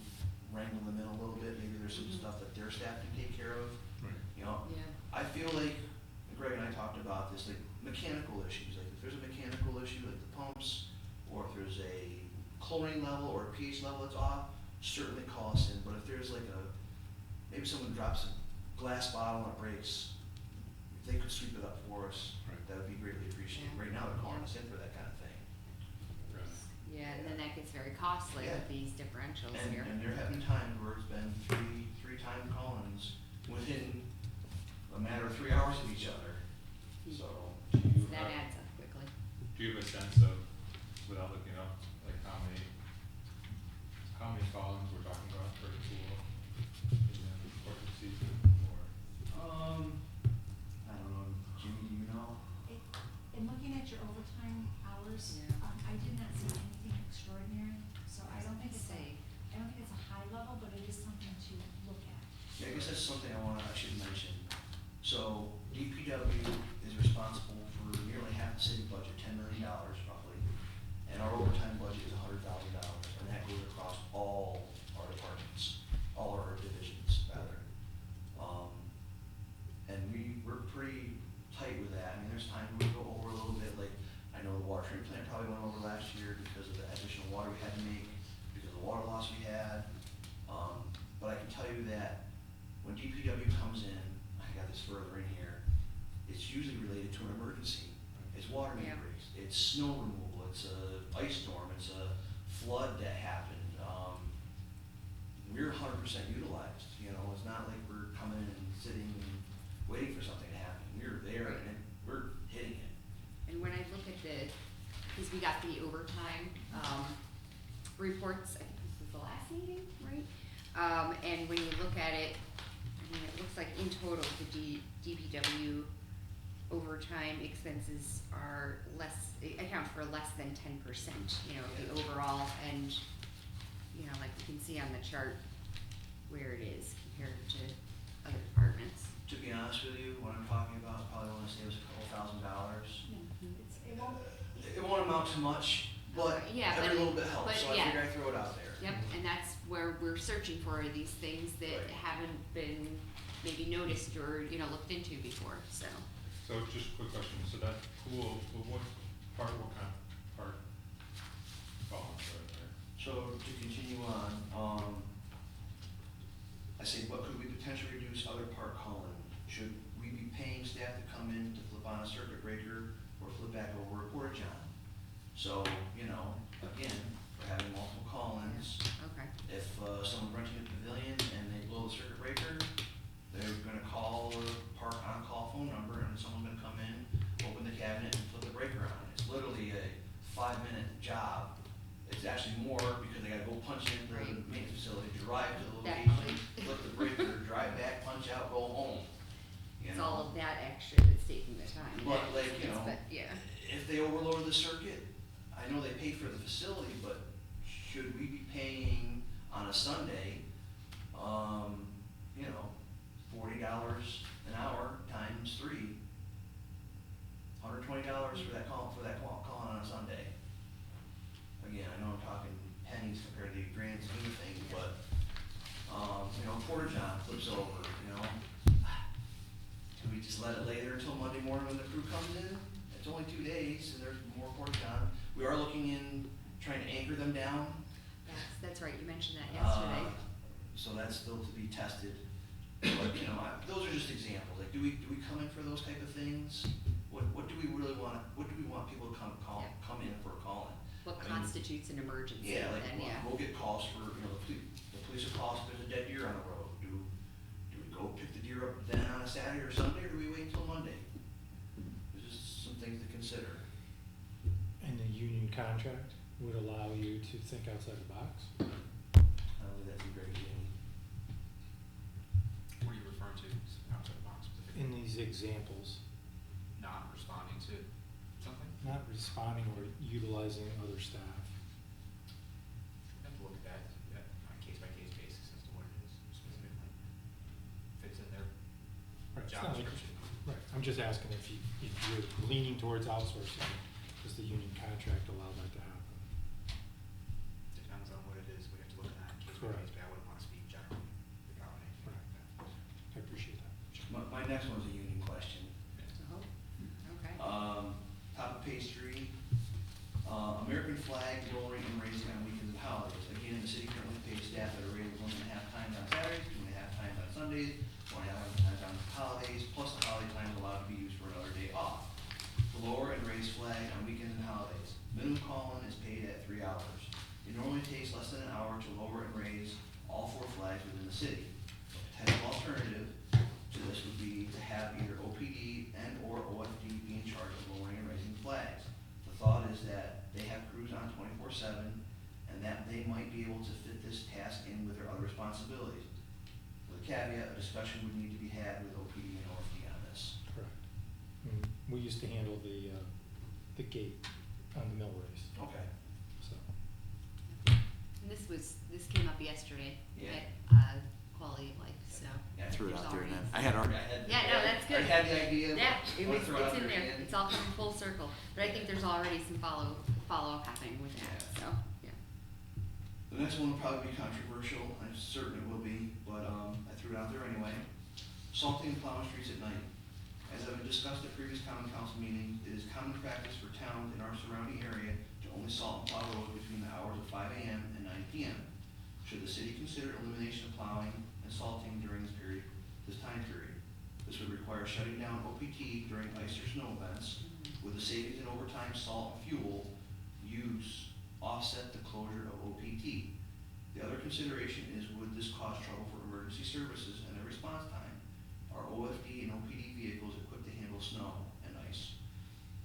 wrangle them in a little bit, maybe there's some stuff that their staff can take care of. Right. You know, Yeah. I feel like, Greg and I talked about this, like mechanical issues, like if there's a mechanical issue like the pumps, or if there's a chlorine level or a pH level that's off, certainly call us in, but if there's like maybe someone drops a glass bottle and it breaks, if they could sweep it up for us, Right. that would be greatly appreciated. Yeah. Right now, they're calling Yeah. us in for that kind of thing. Yeah, and then that gets very costly Yeah. with these differentials And, here. and there have been times where it's been three time call-ins within a matter of 3 hours of each other, so. So that adds up quickly. Do you have a sense of, without looking up, like how many columns we're talking about for a pool in the course of the season, or? I don't know, Jimmy, do you know? In looking at your overtime hours, Yeah. I did not see anything extraordinary, so I don't think it's Say, I don't think it's a high level, but it is something to look at. Yeah, I guess that's something I should mention. So DPW is responsible for nearly half the city budget, $10 million roughly. And our overtime budget is $100,000, and that goes across all our departments, all our divisions, rather. And we're pretty tight with that. I mean, there's times we go over a little bit, like, I know the water treatment plant probably went over last year because of the additional water we had to make, because of the water loss we had. But I can tell you that when DPW comes in, I got this further in here, it's usually it's snow removal, it's a ice storm, it's a flood that happened. We're 100% utilized, you know, it's not like we're coming in and sitting and waiting for something to happen. We're there and we're hitting it. And when I look at because we got the overtime, reports, I think this was the last meeting, right? And when you look at it, I mean, it looks like in total, the DPW overtime expenses are account for less than 10%, you know, the overall, and, you know, like you can see on the chart where it is compared to other departments. To be honest with you, what I'm talking about, probably want to say was a couple $1,000. It won't, It won't amount to much, but Yeah, every but- little bit helps, but so I yeah. figured I'd throw it out there. Yep, and that's where we're searching for kind of things that Right. haven't been maybe noticed or, you know, looked into before, so. So just a quick question, so that pool, what kind of part falls right there? So to continue on, I say, what could we potentially reduce other park hauling? Should we be paying staff to come in to flip on a circuit breaker or flip back over a porta john? So, you know, again, we're having multiple call-ins. Okay. If someone's renting a pavilion and they blow the circuit breaker, they're gonna call the park on-call phone number and someone's gonna come in, open the cabinet and flip the breaker on. It's literally a 5-minute job. It's actually more because they gotta go punch in the Right. maintenance facility, drive to the Definitely. location, flip the breaker, drive back, punch out, go home. You It's know? all of that extra that's taking the time. But like, you know, But, yeah. if they overload the circuit, I know they pay for the facility, but should we be paying on a Sunday, you know, $40 an hour times 3, $120 for that call on a Sunday? Again, I know I'm talking pennies compared to the grand scheme of things, but, you know, porta john flips over, you know. Do we just let it lay there until Monday morning when the crew comes in? It's only 2 days and there's more porta john. We are looking in, trying to anchor them down. That's right, you mentioned that yesterday. So that's still to be tested. But, you know, those are just examples. Like, do we come in for those type of things? What do we really want, what do we want people to come in for a call-in? What I mean, constitutes an emergency, Yeah, like, then, yeah. we'll get calls for, you know, the police will call us if there's a dead deer on the road. Do we go pick the deer up then on a Saturday or Sunday, or do we wait until Monday? There's just some things to consider. And the union contract would allow you to think outside the box? I don't think that'd be very good. What are you referring to, outside the box specifically? In these examples, Not responding to something? not responding or utilizing other staff. I have to look at that on a case-by-case basis as to what it is specifically. Fits in their Right, it's job not like- description. Right, I'm just asking if you're leaning towards outsourcing, does the union contract allow that to happen? Depends on what it is, we have to look at that case by Correct. case, but I wouldn't want to speak generally about anything like that. I appreciate that. My next one's a union question. Oh, okay. Top of page 3, American flag lowering and raising on weekends and holidays. Again, the city currently pays staff at a rate of 1.5 times on Saturdays, 2.5 times on Sundays, 1.5 times on holidays, plus the holiday time is allowed to be used for another day off. To lower and raise flag on weekends and holidays. Minimum call-in is paid at 3 hours. It normally takes less than an hour to lower and raise all 4 flags within the city. A potential alternative to this would be to have either OPD and or OFD be in charge of lowering and raising flags. The thought is that they have crews on 24/7 and that they might be able to fit this task in with their other responsibilities. With a caveat, a discussion would need to be had with OPD and OFD on this. Correct. We used to handle the gate on the mill race, Okay. so. And this came up yesterday Yeah. at Quality of Life, so. Yeah, I Threw it there's out there and already- I had already, Yeah, no, that's good. I had the idea. Yeah, but I wanna throw it out it's in there, again. it's all coming full circle, but I think there's already some follow-up happening with that, Yeah. so, yeah. The next one will probably be controversial, I'm certain it will be, but I threw it out there anyway. Salting and plowing streets at night. As I've discussed at previous common council meetings, it is common practice for towns in our surrounding area to only salt and plow roads between the hours of 5 a.m. and 9 p.m. Should the city consider elimination of plowing and salting during this time period? This would require shutting down OPT during ice or snow events, With the savings in overtime, salt, and fuel use offset the closure of OPT. The other consideration is, would this cause trouble for emergency services and their response time? Are OFD and OPD vehicles equipped to handle snow and ice?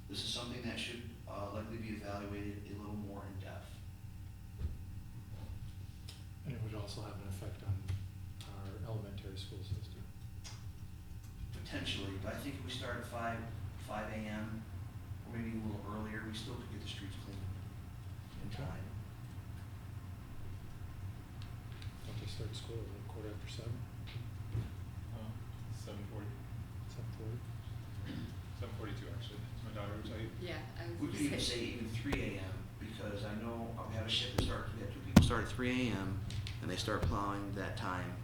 This is something that should likely be evaluated a little more in depth. And it would also have an effect on our elementary school system. Potentially, but I think if we start at 5 a.m., or maybe a little earlier, we still could get the streets clean in Okay. time. Don't they start school at like 7:15? 7:40, 7:40? 7:42 actually, so my daughter would tell you. Yeah, I was We could even say even 3 a.m., because I know we have a shift that starts, we have 2 people start at 3 a.m., and they start plowing that time,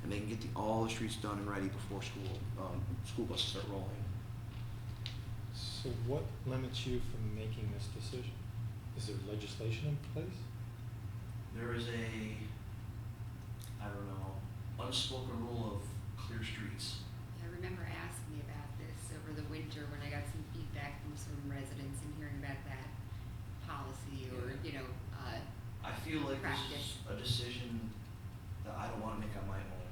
and they can get all the streets done and ready before school buses start rolling. So what limits you from making this decision? Is there legislation in place? There is a, I don't know, unspoken rule of clear streets. I remember asking me about this over the winter when I got some feedback from some residents and hearing about that policy or, you know, I feel like this practice. is a decision that I don't wanna make on my own.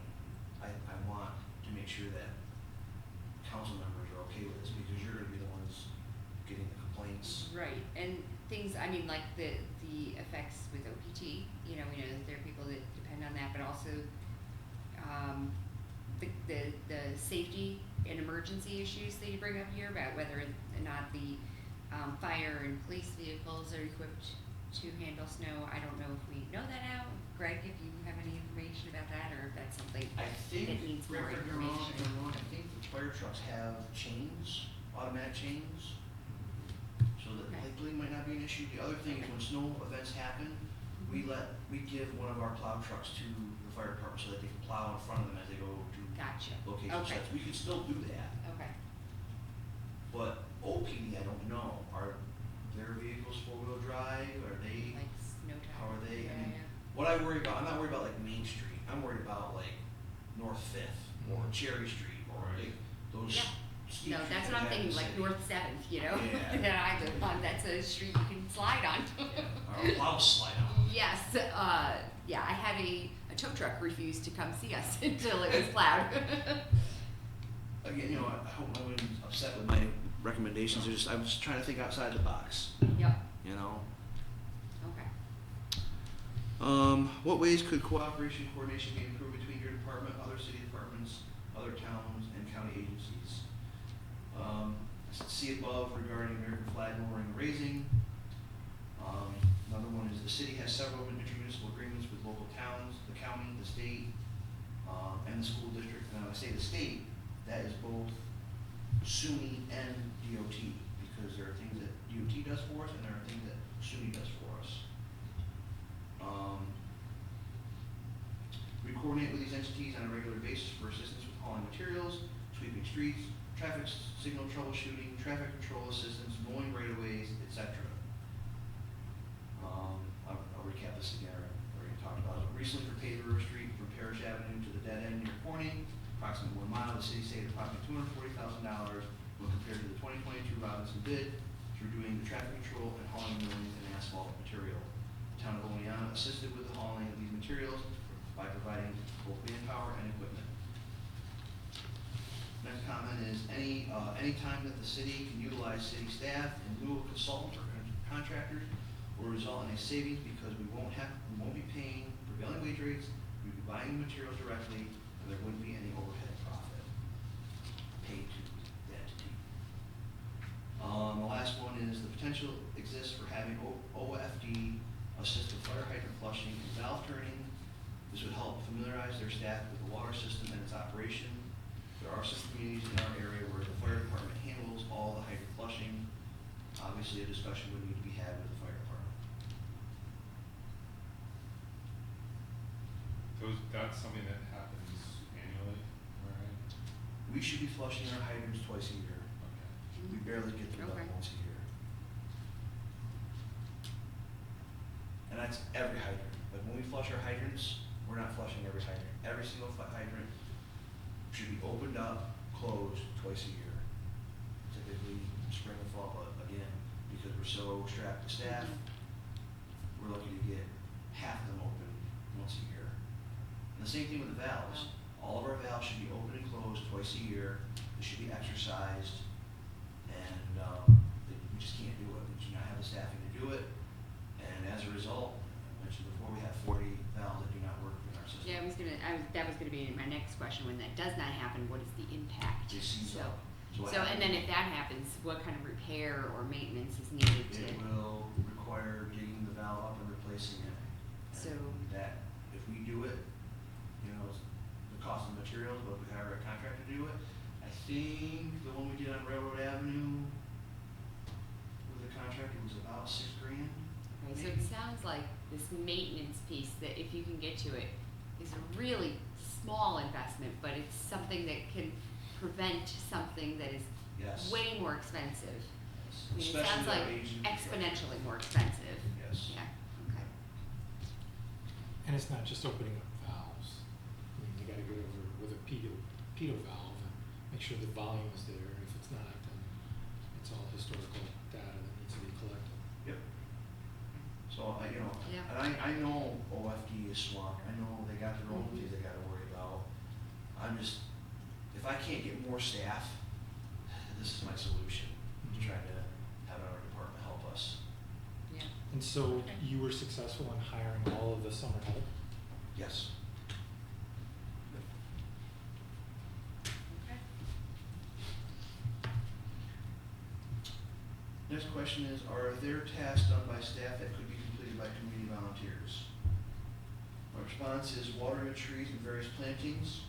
I want to make sure that council members are okay with this, because you're gonna be the ones getting the complaints. Right, and things, I mean, like the effects with OPT, you know, we know that there are people that depend on that, but also, the safety and emergency issues that you bring up here about whether or not the, fire and police vehicles are equipped to handle snow. I don't know if we know that now. Greg, if you have any information about that, or if that's something I think, that needs more correct me if I'm wrong, information. if I'm wrong, I think the fire trucks have chains, automatic chains, so that Okay. likely might not be an issue. The other thing is when snow events happen, we give one of our plow trucks to the fire department so that they can plow in front of them as they go to Gotcha. location Okay. sites. We could still do that, Okay. but OPD, I don't know. Are their vehicles four-wheel drive? Are they, Like snow tire. how are they? I Yeah, mean, yeah. what I worry about, I'm not worried about like Main Street. I'm worried about like North Fifth or Mhm. Cherry Street or Right. like those Yeah. steep No, streets that's that what I'm we have in thinking, the like city. North Seventh, you know? Yeah. That I live on, that's a street you can slide on. Our plow slide out. Yes, yeah, I had a tow truck refuse to come see us until it was plowed. Again, you know, I hope no one's upset with my recommendations. I'm just trying to think outside the box, Yep, you know? okay. What ways could cooperation, coordination be improved between your department, other city departments, other towns, and county agencies? See above regarding American flag lowering and raising. Another one is the city has several intermunicipal agreements with local towns, the county, the state, and the school district. And when I say the state, that is both SUNY and DOT, because there are things that DOT does for us and there are things that SUNY does for us. We coordinate with these entities on a regular basis for assistance with hauling materials, sweeping streets, traffic signal troubleshooting, traffic control assistance, mowing right-of-ways, etc. I'll recap this again, I already talked about it. Recently for paved River Street from Parish Avenue to the dead end near Corning, approximately 1 mile, the city saved approximately $240,000 when compared to the 2022 Robinson bid through doing the traffic control and hauling millings and asphalt material. The town of Oleana assisted with the hauling of these materials by providing both manpower and equipment. Next comment is any time that the city can utilize city staff in lieu of consultants or contractors will result in a savings because we won't be paying prevailing wage rates, we'd be buying the materials directly, and there wouldn't be any overhead profit paid to the entity. The last one is the potential exists for having OFD assist with fire hydrant flushing and valve turning. This would help familiarize their staff with the water system and its operation. There are some communities in our area where the fire department handles all the hydrant flushing. Obviously, a discussion would need to be had with the fire department. That's something that happens annually, right? We should be flushing our hydrants twice a year. Okay. We barely get them done Okay. once a year. And that's every hydrant. But when we flush our hydrants, we're not flushing every hydrant. Every single hydrant should be opened up, closed twice a year. Typically spring and fall, but again, because we're so strapped to staff, we're lucky to get half of them open once a year. And the same thing with the valves. All of our valves should be open and closed twice a year. They should be exercised, and we just can't do it. We do not have the staffing to do it, and as a result, I mentioned before, we have 40 valves that do not work in our system. Yeah, that was gonna be my next question. When that does not happen, what is the impact? It seems So, up. what so, and then happens- if that happens, what kind of repair or maintenance is needed to? It will require digging the valve up and replacing it. So- And that, if we do it, you know, it's the cost of materials, but if we hire a contractor to do it, I think the one we did on Railroad Avenue with the contractor was about $6,000. Right, so it sounds like this maintenance piece, that if you can get to it, is a really small investment, but it's something that can prevent something that is Yes. way more expensive. Yes. I mean, it Especially sounds that like aging infrastructure. exponentially more expensive. Yes. Yeah, okay. And it's not just opening up valves. I mean, you gotta go over with a pedo valve and make sure the volume is there. And if it's not, then it's all historical data that needs to be collected. Yep. So, Yeah. and I know OFD is swamped. I know they got their own things they gotta worry about. I'm just, if I can't get more staff, this is my solution, to try to have our department help us. Yeah. And so Okay. you were successful in hiring all of the summer help? Yes. Okay. Next question is, are there tasks done by staff that could be completed by community volunteers? My response is watering of trees and various plantings.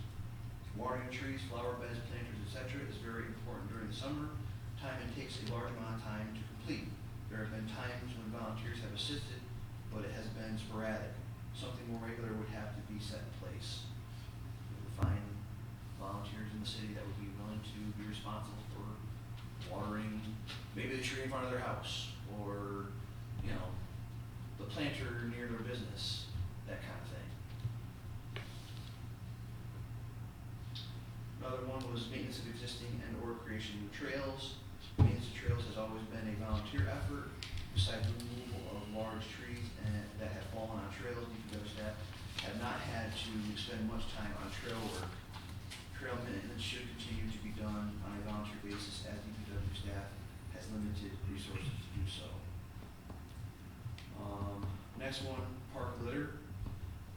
Watering of trees, flower beds, planters, etc. is very important during the summer time and takes a large amount of time to complete. There have been times when volunteers have assisted, but it has been sporadic. Something more regular would have to be set in place. We would find volunteers in the city that would be willing to be responsible for watering maybe the tree in front of their house, or, the planter near their business, that kind of thing. Another one was maintenance of existing and or creation of new trails. Maintenance of trails has always been a volunteer effort. Besides the removal of large trees that have fallen on trails, DPW staff have not had to spend much time on trail work. Trail maintenance should continue to be done on a volunteer basis, as DPW staff has limited resources to do so. Next one, park litter.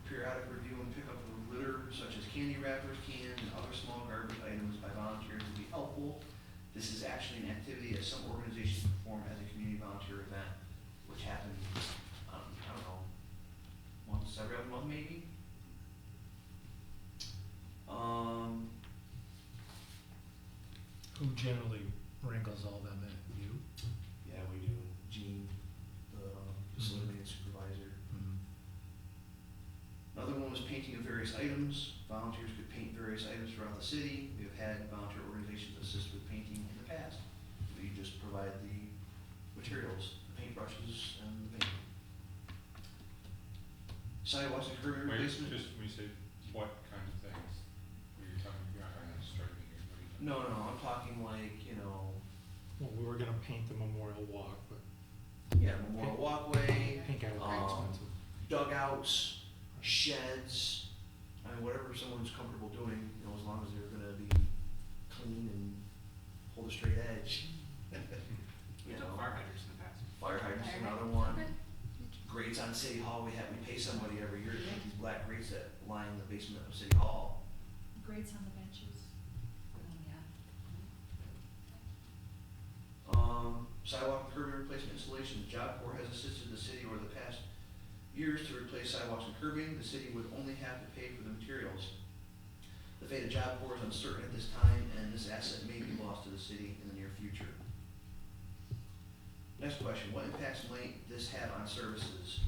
Periodic review and pickup of litter such as candy wrappers, cans, and other small garbage items by volunteers would be helpful. This is actually an activity that some organizations perform as a community volunteer event, which happens, I don't know, every other month maybe? Who generally wrangles all them in? You? Yeah, we do. Gene, the facility maintenance supervisor. Another one was painting of various items. Volunteers could paint various items throughout the city. We have had volunteer organizations assist with painting in the past. We just provide the materials, the paintbrushes and the paint. Sidewalks and curb Wait, replacement. just when you say what kind of things? Were you talking about, I'm not striking you, what are you talking No, I'm talking like, Well, we were gonna paint the Memorial Walk, but Memorial Walkway, pink got very expensive. dugouts, sheds. I mean, whatever someone's comfortable doing, as long as they're gonna be clean and hold a straight edge. We've done fire hydrants in the past. Fire hydrants is another one. Grates on City Hall, we pay somebody every year to paint these black grates that line the basement of City Hall. Grates on the benches. Sidewalk and curbing replacement installations. Job Corps has assisted the city over the past years to replace sidewalks and curbing. The city would only have to pay for the materials. The fate of Job Corps is uncertain at this time, and this asset may be lost to the city in the near future. Next question, what impacts might this have on services?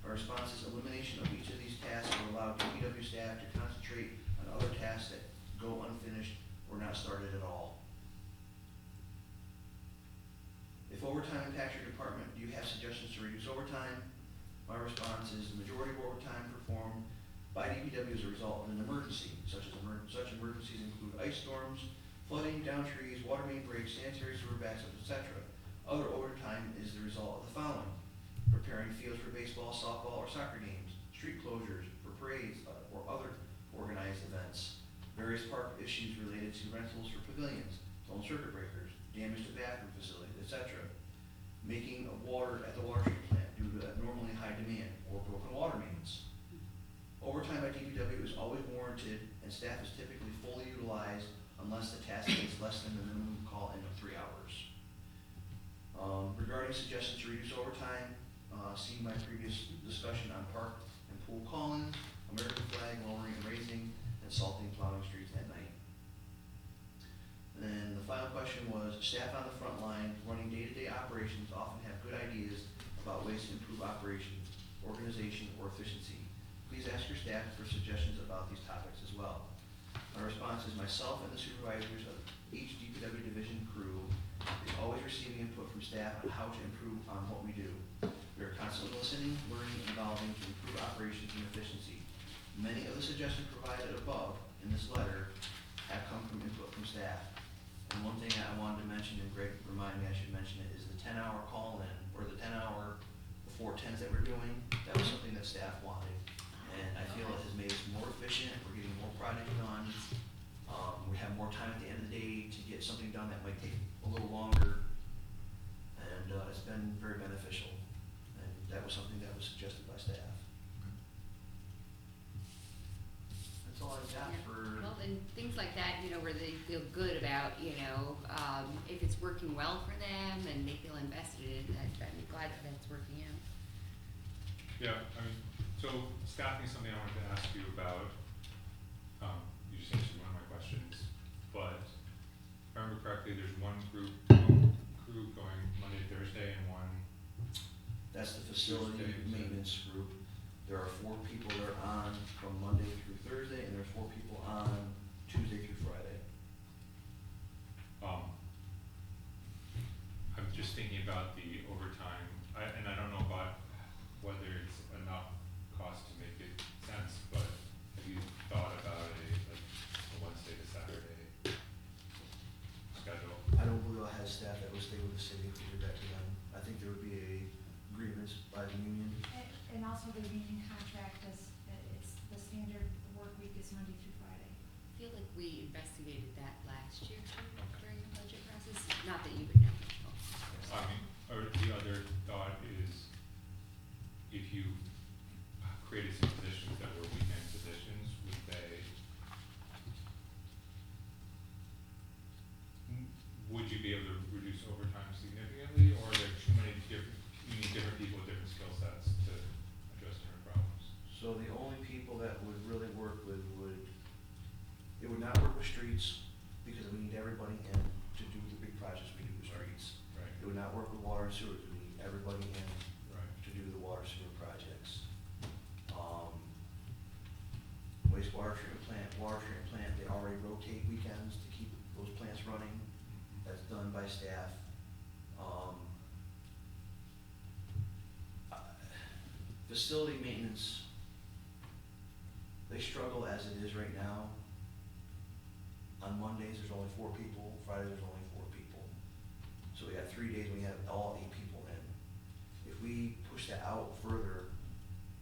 Our response is elimination of each of these tasks will allow DPW staff to concentrate on other tasks that go unfinished or not started at all. If overtime impacts your department, do you have suggestions to reduce overtime? My response is the majority of overtime performed by DPW is a result of an emergency, such emergencies include ice storms, flooding, down trees, water main breaks, sanitary sewer backups, etc. Other overtime is the result of the following: preparing fields for baseball, softball, or soccer games, street closures for parades or other organized events, various park issues related to rentals for pavilions, zone circuit breakers, damage to bathroom facilities, etc. Making of water at the water treatment plant due to abnormally high demand or broken water mains. Overtime by DPW is always warranted and staff is typically fully utilized unless the task takes less than the minimum call-in of 3 hours. Regarding suggestions to reduce overtime, seeing my previous discussion on park and pool call-ins, American flag lowering and raising, and salting plowing streets at night. And then the final question was, staff on the front line running day-to-day operations often have good ideas about ways to improve operations, organization, or efficiency. Please ask your staff for suggestions about these topics as well. My response is myself and the supervisors of each DPW division crew is always receiving input from staff on how to improve on what we do. We are constantly listening, learning, and evolving to improve operations and efficiency. Many of the suggestions provided above in this letter have come from input from staff. And one thing I wanted to mention, and Greg reminded me I should mention it, is the 10-hour call-in, or the 10-hour 410s that we're doing. That was something that staff wanted. And I feel it has made us more efficient, we're getting more projects done. We have more time at the end of the day to get something done that might take a little longer. And it's been very beneficial. And that was something that was suggested by staff. That's all I've got for. Well, and things like that, where they feel good about, if it's working well for them and they feel invested in it, I'm glad that it's working out. Yeah, I mean, so staffing is something I wanted to ask you about. You just answered one of my questions, but if I remember correctly, there's one crew going Monday, Thursday, and one. That's the facility Tuesday, maintenance group. There are 4 people that are on from Monday through Thursday, and there's 4 people on Tuesday through Friday. I'm just thinking about the overtime, and I don't know about whether it's enough cost to make it sense, but have you thought about a Wednesday to Saturday schedule? I don't believe I have staff that would stay with the city if we did that to them. I think there would be a grievance by the union. And also the union contract is, it's the standard work week is Monday through Friday. I feel like we investigated that last year too, during the budget process, not that you would know. I mean, or the other thought is, if you created some positions that were weekend positions, would you be able to reduce overtime significantly, or are there too many you need different people with different skill sets to address different problems? So the only people that would really work with it would not work with streets, because we need everybody in to do the big projects we do with streets. Right. It would not work with water and sewer, we need everybody in Right. to do the water sewer projects. Wastewater treatment plant, they already rotate weekends to keep those plants running. That's done by staff. Facility maintenance, they struggle as it is right now. On Mondays, there's only 4 people, Fridays, there's only 4 people. So we have 3 days, we have all 8 people in. If we push that out further,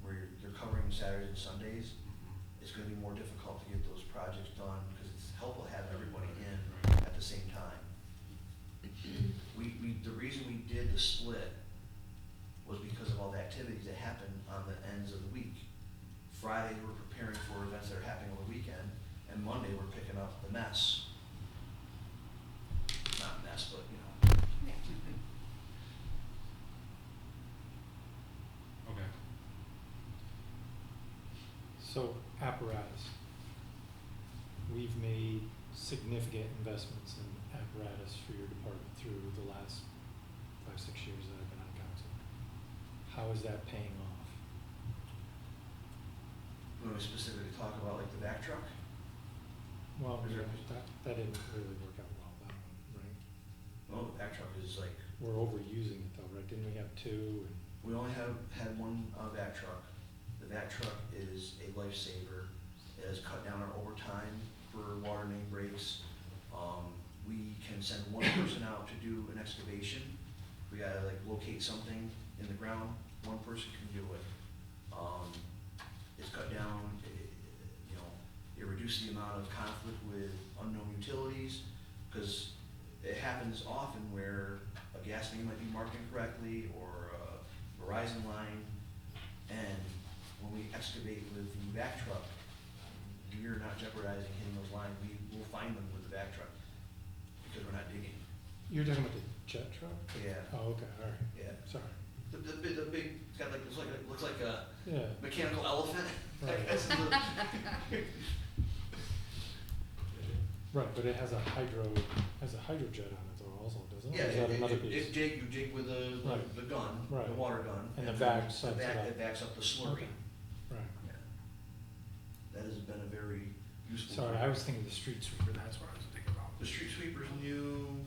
where you're covering Saturdays and Sundays, it's gonna be more difficult to get those projects done, because it's helpful to have everybody in at the same time. The reason we did the split was because of all the activities that happen on the ends of the week. Friday, we're preparing for events that are happening on the weekend, and Monday, we're picking up the mess. Not mess, but Okay. So apparatus. We've made significant investments in apparatus for your department through the last 5-6 years that I've been on council. How is that paying off? when we specifically talk about like the vac truck. Well, Is yeah, there- that didn't really work out well, that one, right? Well, the vac truck is like, We're overusing it though, right? Didn't we have 2 and? we only have had one vac truck. The vac truck is a lifesaver. It has cut down our overtime for water main breaks. we can send one person out to do an excavation. We gotta like locate something in the ground, one person can do it. It's cut down, you know, it reduces the amount of conflict with unknown utilities, because it happens often where a gas main might be marked incorrectly, or a Verizon line, and when we excavate with the vac truck, we're not jeopardizing hitting those lines, we will find them with the vac truck, because we're not digging. You're talking about the jet truck? Yeah, Oh, okay, all right, yeah. sorry. The big, it's got like, looks like a Yeah, mechanical elephant. Right. This is the- right, but it has a hydrojet on it though also, doesn't it? Yeah, Or is that another you piece? dig with the Right. gun, Right. the water gun. And the then vac the sucks it vac up. that backs up the slurry. Okay, right. Yeah. That has been a very useful. Sorry, tool. I was thinking the street sweeper, that's what I was thinking about. The street sweeper's new,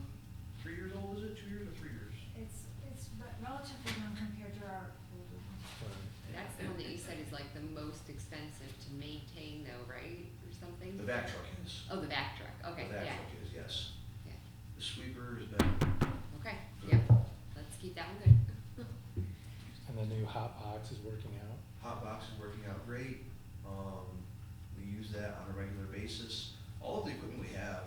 3 years old, is it, 2 years or 3 years? It's relatively young compared to our older one. Right. That's the one that you said is like the most expensive to maintain though, right, or something? The vac truck is. Oh, the back truck, okay, The vac yeah, truck is, yes. yeah, The sweeper has been okay, good. yeah, let's keep that one good. And the new hot box is working out. Hot box is working out great. We use that on a regular basis. All of the equipment we have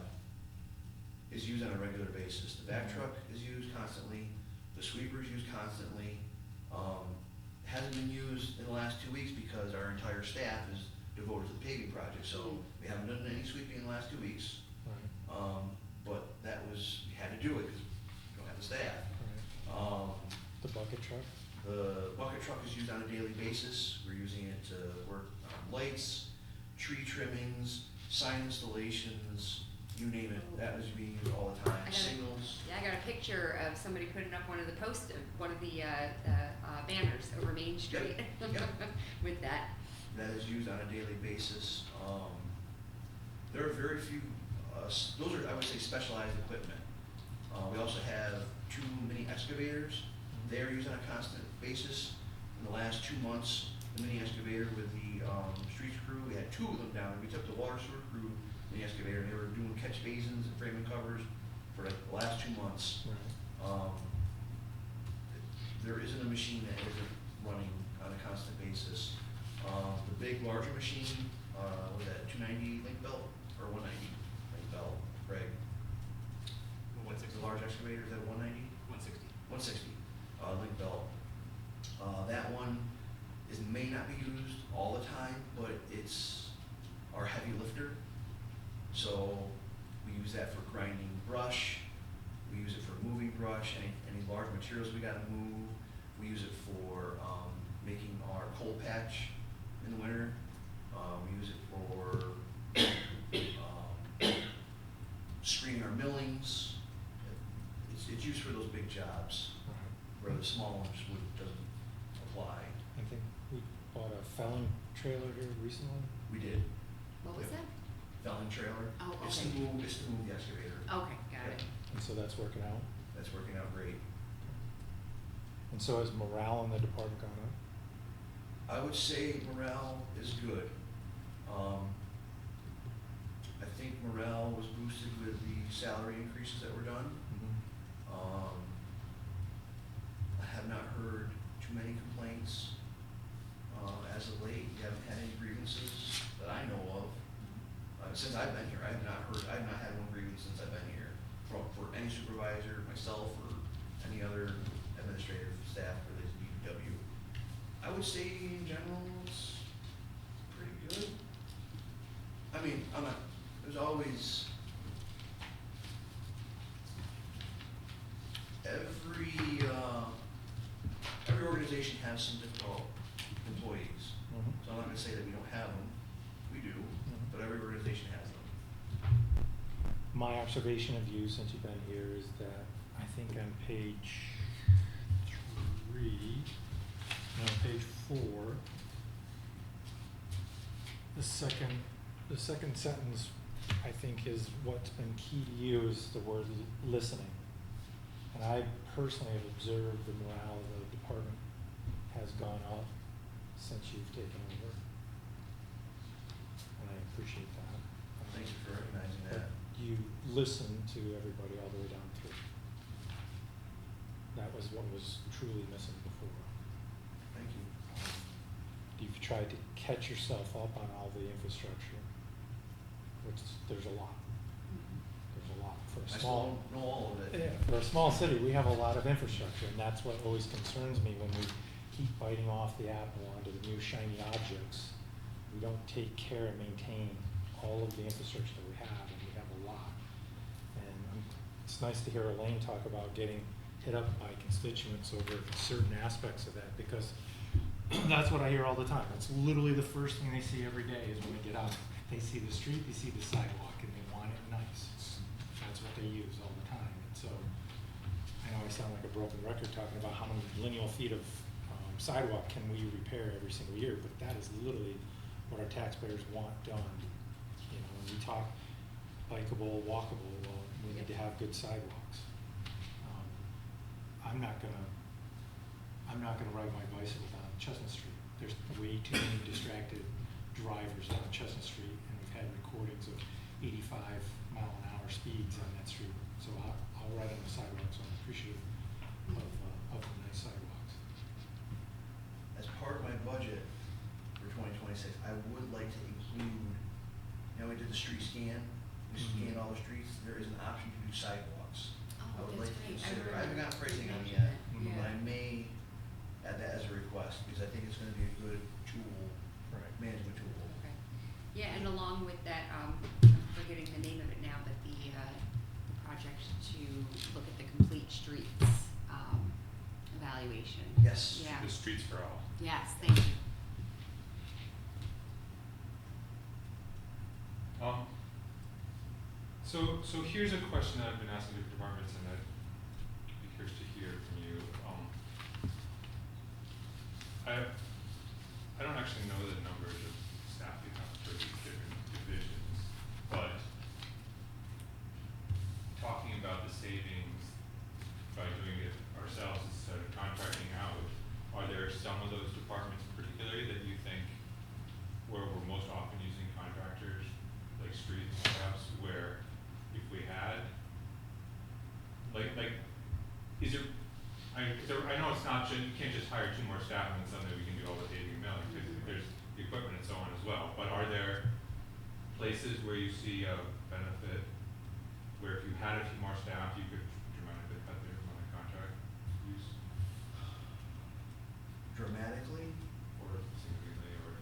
is used on a regular basis. The vac truck is used constantly, the sweeper is used constantly. Hasn't been used in the last 2 weeks because our entire staff is devoted to the paving project, so we haven't done any sweeping in the last 2 weeks. Right, But that was, we had to do it because we don't have the staff. right. The bucket truck? The bucket truck is used on a daily basis. We're using it to work on lights, tree trimmings, sign installations, you name it. That was being used all the time. I got it. Signals. Yeah, I got a picture of somebody putting up one of the banners over Main Street Yep. with that. That is used on a daily basis. There are very few, those are, I would say, specialized equipment. We also have 2 mini excavators. They're used on a constant basis. In the last 2 months, the mini excavator with the streets crew, we had 2 of them down. We took the water sewer crew, mini excavator, and they were doing catch basins and framing covers for like the last 2 months. Right. There isn't a machine that isn't running on a constant basis. The big larger machine, was that 290 link belt or 190 link belt, Greg? The large excavator, is that 190? 160. 160 link belt. That one may not be used all the time, but it's our heavy lifter. So we use that for grinding brush. We use it for moving brush, any large materials we gotta move. We use it for making our coal patch in the winter. We use it for screening our millings. It's used for those big jobs Right. where the small ones doesn't apply. I think we bought a felling trailer here recently. We did. What was Yep. that? Felling trailer. Oh, It's okay. to move the excavator. Okay, got it. And so that's working out. That's working out great. And so has morale in the department gone up? I would say morale is good. I think morale was boosted with the salary increases that were done. I have not heard too many complaints, as of late. We haven't had any grievances that I know of. Since I've been here, I have not had one grievance since I've been here, for any supervisor, myself, or any other administrative staff related to DPW. I would say in general, it's pretty good. I mean, there's always, every organization has some difficult employees. Mhm. So I'm not gonna say that we don't have them, we do, Mhm. but every organization has them. My observation of you since you've been here is that I think on page 3, no, page 4, the second sentence, I think, is what's been key to you is the word listening. And I personally have observed the morale of the department has gone up since you've taken over. And I appreciate that. Thank you for recognizing that. you listen to everybody all the way down through. That was what was truly missing before. Thank you. You've tried to catch yourself up on all the infrastructure, which there's a lot. There's a lot for a I small. still don't know all of it. Yeah, for a small city, we have a lot of infrastructure, and that's what always concerns me when we keep biting off the apple onto the new shiny objects. We don't take care and maintain all of the infrastructure that we have, and we have a lot. And it's nice to hear Elaine talk about getting hit up by constituents over certain aspects of that, because that's what I hear all the time. It's literally the first thing they see every day is when they get out. They see the street, they see the sidewalk, and they want it nice. That's what they use all the time. And so I know I sound like a broken record talking about how many lineal feet of sidewalk can we repair every single year, but that is literally what our taxpayers want done. You know, when we talk bikeable, walkable, well, we need to have good sidewalks. I'm not gonna ride my bicycle down Chestnut Street. There's way too many distracted drivers on Chestnut Street, and we've had recordings of 85-mile-an-hour speeds on that street. So I'll ride on the sidewalks, so I'm appreciative of the nice sidewalks. As part of my budget for 2026, I would like to include, we did the street scan, we scanned all the streets, there is an option to do sidewalks. I would like to consider, I haven't got pricing on it yet, but I may add that as a request, because I think it's gonna be a good tool, Right. management tool. Okay. Yeah, and along with that, I'm forgetting the name of it now, but the project to look at the complete streets, evaluation. Yes. Yeah. The Streets for All. Yes, thank you. So here's a question that I've been asking different departments, and I'd be curious to hear from you. I don't actually know the numbers of staff you have for these different divisions, but talking about the savings by doing it ourselves instead of contracting out, are there some of those departments particularly that you think where we're most often using contractors, like streets perhaps, where if we had, is there, I know it's not, you can't just hire 2 more staff and then suddenly we can do all the paving and milling, because there's the equipment and so on as well, but are there places where you see a benefit, where if you had a few more staff, you could dramatically cut the amount of contract use Dramatically, or, significantly, or?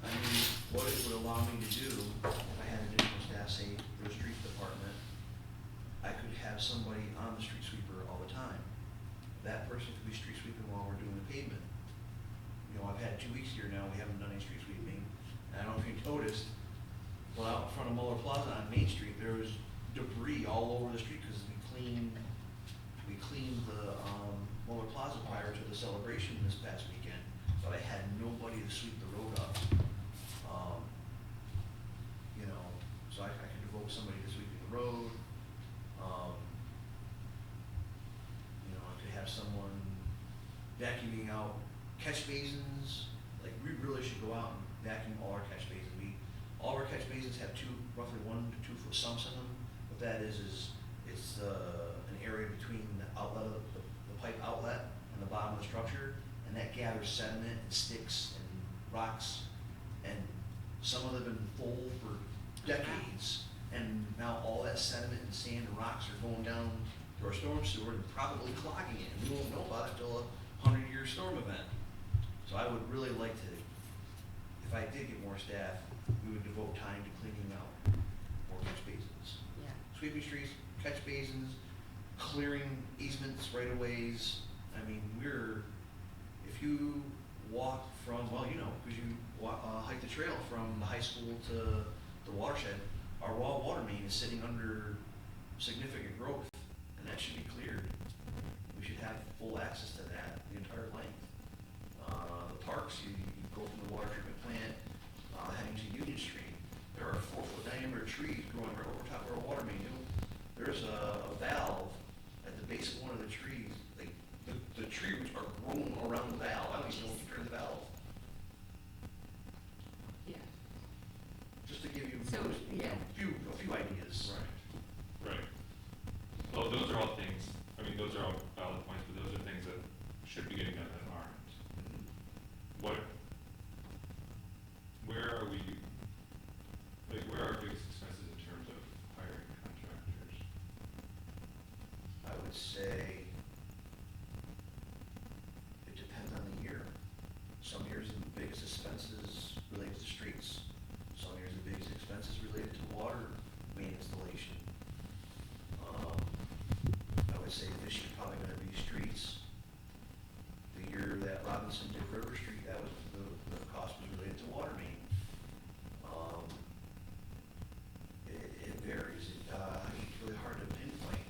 I mean, what it would allow me to do, if I had additional staff, say, for the streets department, I could have somebody on the street sweeper all the time. That person could be street sweeping while we're doing the pavement. I've had 2 weeks here now, we haven't done any street sweeping. And I don't know if you noticed, well, out in front of Muller Plaza on Main Street, there was debris all over the street because we cleaned the, Muller Plaza prior to the celebration this past weekend, but I had nobody to sweep the road up. So I could devote somebody to sweeping the road. I could have someone vacuuming out catch basins. Like, we really should go out and vacuum all our catch basins. All our catch basins have roughly 1 to 2 foot sumps in them. What that is it's an area between the outlet of the pipe outlet and the bottom of the structure, and that gathers sediment and sticks and rocks, and some of them have been full for decades, and now all that sediment and sand and rocks are going down to our storm sewer and probably clogging it, and we won't know about it till a 100-year storm event. So I would really like to, if I did get more staff, we would devote time to cleaning out more catch basins. Yeah. Sweeping streets, catch basins, clearing easements, right-of-ways. I mean, if you walk from, because you hike the trail from the high school to the watershed, our raw water main is sitting under significant growth, and that should be cleared. We should have full access to that the entire length. The parks, you go from the water treatment plant, heading to Union Street, there are 4-foot diameter trees growing right over top of our water main. There's a valve at the base of one of the trees. Like, the tree roots are growing around the valve. I don't even know if you turn the valve. Yeah. Just to give you So, a few ideas. say, it depends on the year. Some years the biggest expenses related to streets. Some years the biggest expenses related to water main installation. I would say this year probably gonna be streets. The year that Robinson did River Street, that was, the cost was related to water main. It varies, it's really hard to pinpoint.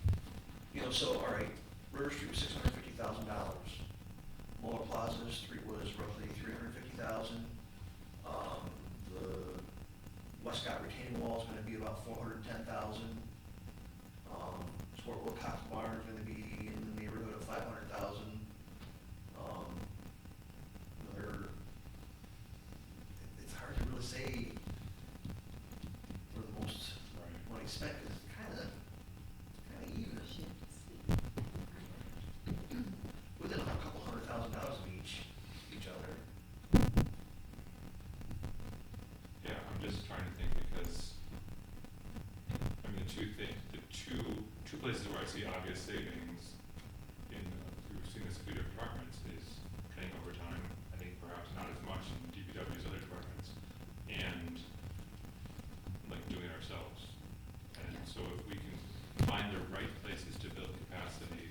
You know, so, all right, River Street was $650,000. Mola Plaza Street was roughly $350,000. The Westcott retaining wall is gonna be about $410,000. Sport Wilcox Barn is gonna be in the neighborhood of $500,000. Another, it's hard to really say for the most money spent, 'cause it's kinda even. Within a couple $100,000 of each other. Yeah, I'm just trying to think because, I mean, the two places where I see obvious savings in, we've seen this in a few different departments, is paying overtime, I think perhaps not as much in DPW's other departments, and like doing it ourselves. And Yeah. so if we can find the right places to build capacity,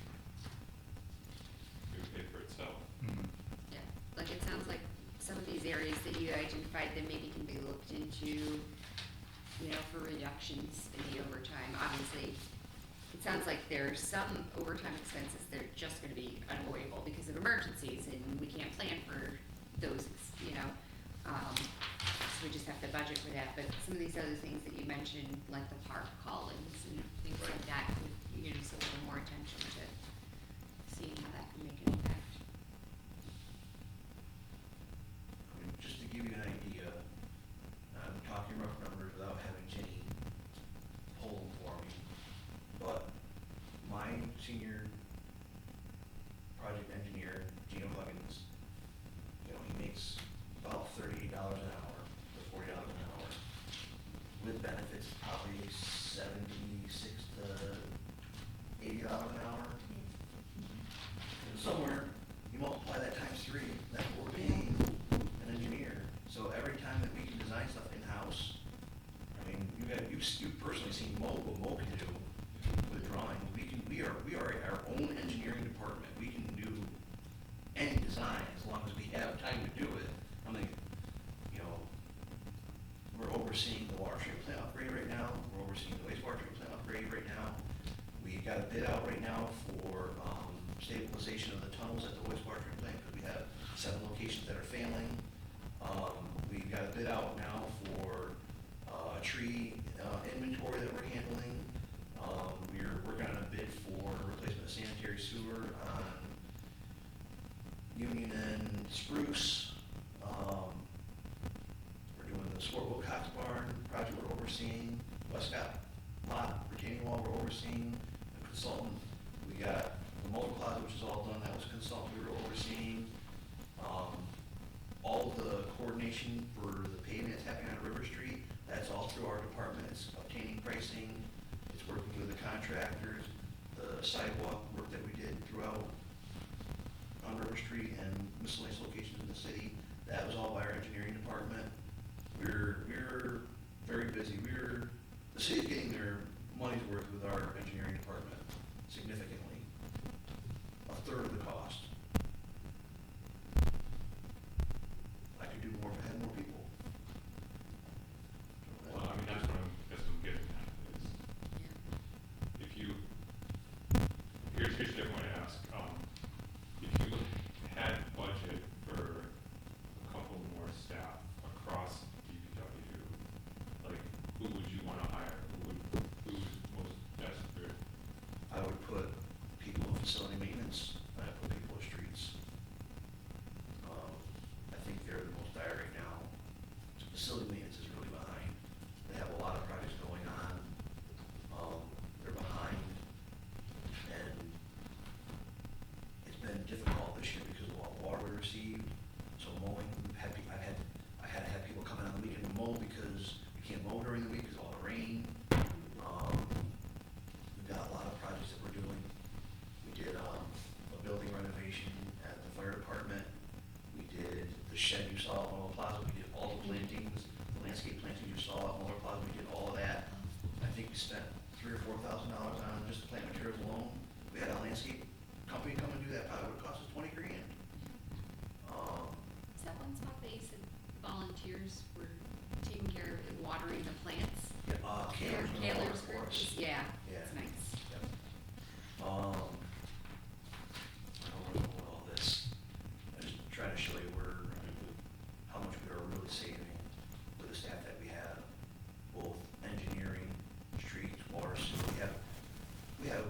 it would pay for itself. Mhm. Yeah, like it sounds like some of these areas that you identified that maybe can be looked into, you know, for reductions in the overtime. Obviously, it sounds like there's some overtime expenses that are just gonna be unavoidable because of emergencies and we can't plan for those, you know. So we just have to budget for that, but some of these other things that you mentioned, like the park call-ins and things like that, would, you know, just a little more attention to seeing how that can make an impact. I mean, just to give you an idea, I'm talking rough numbers without having Jenny pull them for me, but my senior project engineer, Gino Huggins, you know, he makes about $38 an hour, to $40 an hour. With benefits, probably 76 to $80 an hour. And somewhere, you multiply that times 3, that's what we're paying an engineer. So every time that we can design stuff in-house, I mean, you've personally seen what Mo can do with drawing. We are our own engineering department. We can do any design as long as we have time to do it. I mean, you know, we're overseeing the water treatment plant upgrade right now. We're overseeing the wastewater treatment plant upgrade right now. We got a bid out right now for stabilization of the tunnels at the wastewater treatment plant because we have 7 locations that are failing. We've got a bid out now for tree inventory that we're handling. We're working on a bid for replacement of sanitary sewer on Union and Spruce. We're doing the Sport Wilcox Barn project we're overseeing. Westcott lot retaining wall we're overseeing. A consultant. We got the motor closet, which is all done. That was a consultant we were overseeing. All of the coordination for the paving that's happening on River Street, that's all through our department. It's obtaining pricing. It's working with the contractors. The sidewalk work that we did throughout on River Street and miscellaneous locations in the city, that was all by our engineering department. We're very busy. The city's getting their money's worth with our engineering department significantly. A third of the cost. I could do more if I had more people. Well, I mean, that's what I'm getting at, is Yeah. if you, here's a different way to ask, if you had budget for a couple more staff across DPW, like, who would you wanna hire, who's most desperate? I would put people in facility maintenance, I'd put people in streets. I think they're the most dire right now. Facility maintenance is really behind. They have a lot of projects going on. They're behind. And the shed you saw at Miller Plaza, we did all the plantings, the landscape plantings you saw at Miller Plaza, we did all of that. I think we spent $3,000 or $4,000 on just the plant materials alone. We had a landscape company come and do that, probably would cost us $20,000. Is that one spot that you said volunteers were taking care of and watering the plants? Kaler's been all over Kaler's for us. Yeah, Yeah. it's nice. Yep. I don't know what all this, I just try to show you how much we are really saving with the staff that we have, both engineering, streets, water, sewer. We have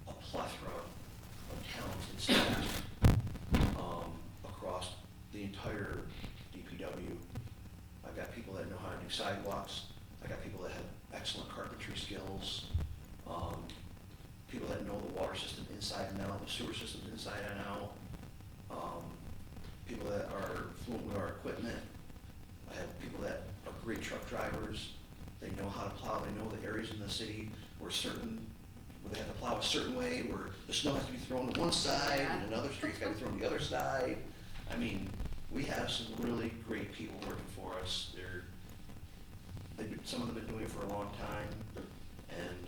a plethora of talented staff, across the entire DPW. I've got people that know how to do sidewalks, I got people that have excellent carpentry skills, people that know the water system inside and out, the sewer system inside and out, people that are fluent with our equipment. I have people that are great truck drivers, they know how to plow, they know the areas in the city where they have to plow a certain way, where the snow has to be thrown to one side and another street's gotta be thrown to the other side. I mean, we have some really great people working for us. Some of them have been doing it for a long time, and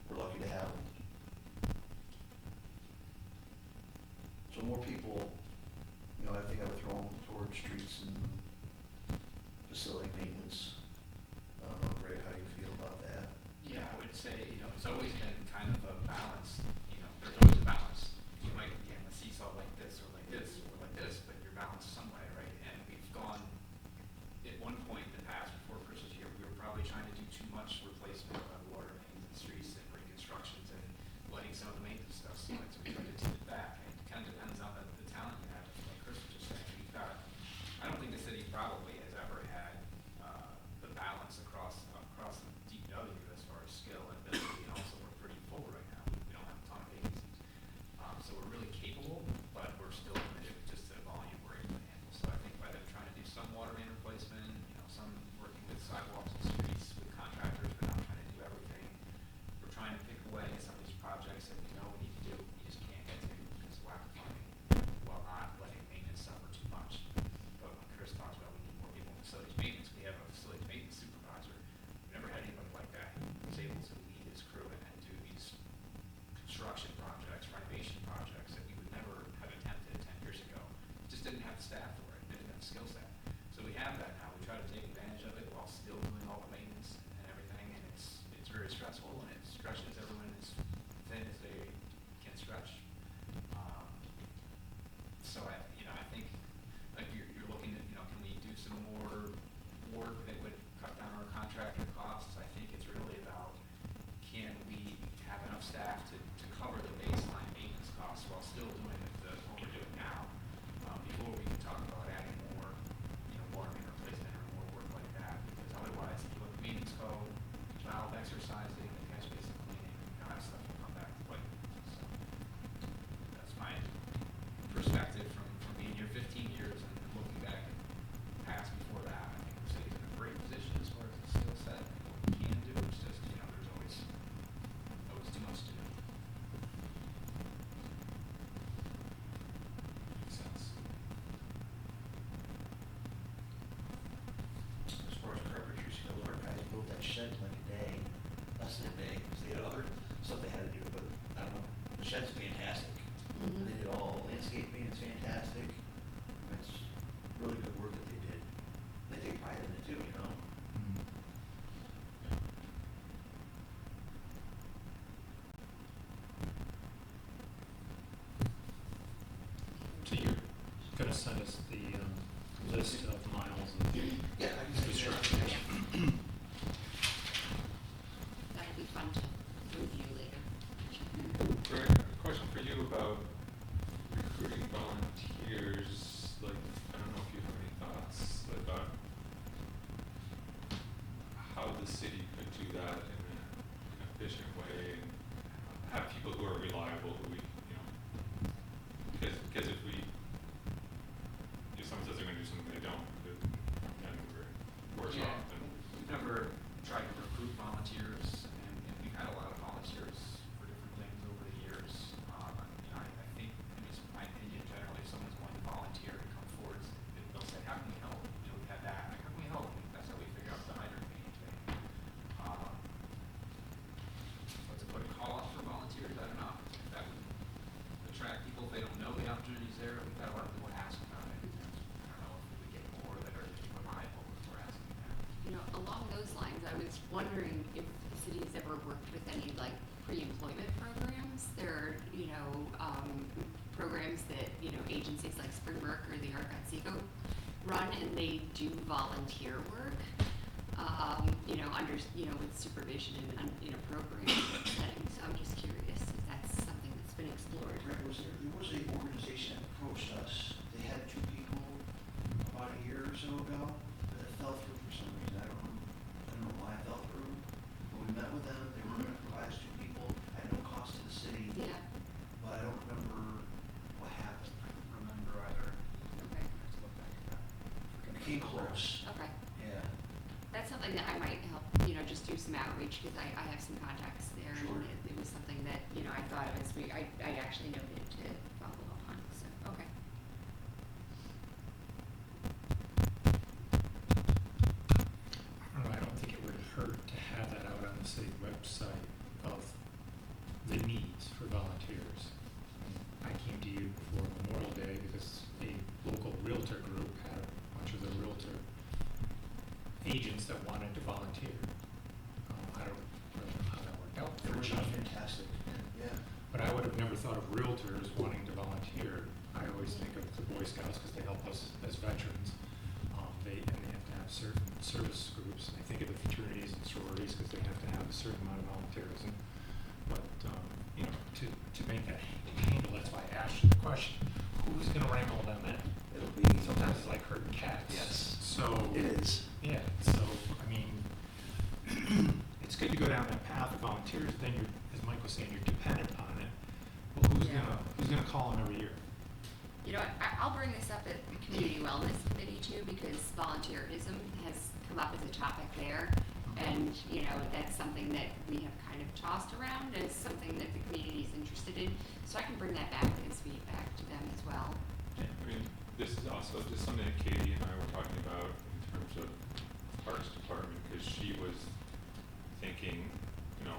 we're lucky to have them. So more people, I think I would throw them towards streets and facility maintenance. I don't know, Greg, how you feel about that? Yeah, I would say, it's always been kind of a balance, there's always a balance. You might be in a seesaw like this, or like this, but you're balanced some way, right? And we've gone, at one point in the past, before Chris was here, we were probably trying to do too much replacement of water mains and streets and reconstructions and letting some of the maintenance stuff slide, so we tried to tip it back. And it kind of depends on the talent you have, like Chris was just saying, I don't think the city probably has ever had, the balance across the DPW as far as skill and ability, and also we're pretty full right now, we don't have a ton of vacancies. So we're really capable, but we're still limited just to the volume we're able to handle. So I think by them trying to do some water main replacement, some working with sidewalks and streets with contractors, but not trying to do everything. We're trying to pick away at some of these projects that we know we need to do, we just can't get to because of lack of funding, while not letting maintenance suffer too much. But when Chris talks about we need more people in facilities maintenance, we have a facilities maintenance supervisor. We never had anybody like that who's able to lead his crew and do these construction projects, renovation projects that we would never have attempted 10 years ago. Just didn't have the staff for it, didn't have the skill set. So we have that now. We try to take advantage of it while still doing all the maintenance and everything, and it's very stressful, and it stretches everyone as thin as they can stretch. So I think like you're looking at, can we do some more work that would cut down our contractor costs? I think it's really about, can we have enough staff to cover the baseline maintenance costs while still doing what we're doing now, before we can talk about adding more, water main replacement or more work like that, because otherwise, if you look at maintenance code, valve exercising, the catch basin cleaning, that stuff will come back quite. So that's my perspective from being here 15 years and looking back at past before that. I think the city's in a great position as far as the skill set and what we can do. It's just, there's always too much to do. Makes sense. As far as carpentry skills, our guys built that shed in like a day, less than a day, because they had other stuff they had to do, but I don't know, the shed's fantastic. Mhm. They did all landscaping, it's fantastic, it's really good work that they did. They take pride in it too, So you're gonna send us the list of miles of Yeah, I can say construction. That'll be fun to review later. Greg, a question for you about recruiting volunteers. Like, I don't know if you have any thoughts about how the city could do that in an efficient way and have people who are reliable, who we, because if someone says they're gonna do something they don't, then we're worse off. there, we've got a lot of people ask about it. I don't know if we would get more that are reliable if we're asking that. You know, along those lines, I was wondering if the city has ever worked with any like pre-employment programs. There are, you know, programs that, you know, agencies like Springbrook or the Arc at Seco run, and they do volunteer work, you know, under, you know, with supervision in a program setting. So I'm just curious if that's something that's been explored. There was an organization that approached us. They had 2 people about a year or so ago, but it fell through for some reason. I don't know why it fell through. But we met with them. They were going to provide us 2 people at no cost to the city. Yeah, But I don't remember what happened. I don't remember either. okay, I have to look back at that. It came close. okay. Yeah. That's something that I might help, you know, just do some outreach, because I have some contacts there, Sure. and it was something that, you know, I thought of as I actually noted to follow up on, so, okay. I don't know, I don't think it would hurt to have that out on the city website of the needs for volunteers. I came to you before Memorial Day because a local realtor group had a bunch of the realtor agents that wanted to volunteer. I don't really know how that worked out. It worked out fantastic. Yeah. But I would have never thought of realtors wanting to volunteer. I always think of the Boy Scouts because they help us as veterans. They have to have certain service groups. I think of the fraternities and sororities because they have to have a certain amount of volunteerism. But, you know, to make that handle, that's why I asked you the question, who's gonna wrangle them in? It'll be Sometimes it's like herding cats. Yes. So. It is. Yeah, so, I mean, it's good to go down that path of volunteers, then you're, as Mike was saying, you're dependent on it. Well, Yeah. who's gonna call them every year? You know, I'll bring this up at the Community Wellness Committee too, because volunteerism has come up as a topic there. And, you know, that's something that we have kind of tossed around as something that the community is interested in. So I can bring that back as feedback to them as well. I mean, this is also just something that Katie and I were talking about in terms of Parks Department, because she was thinking, you know,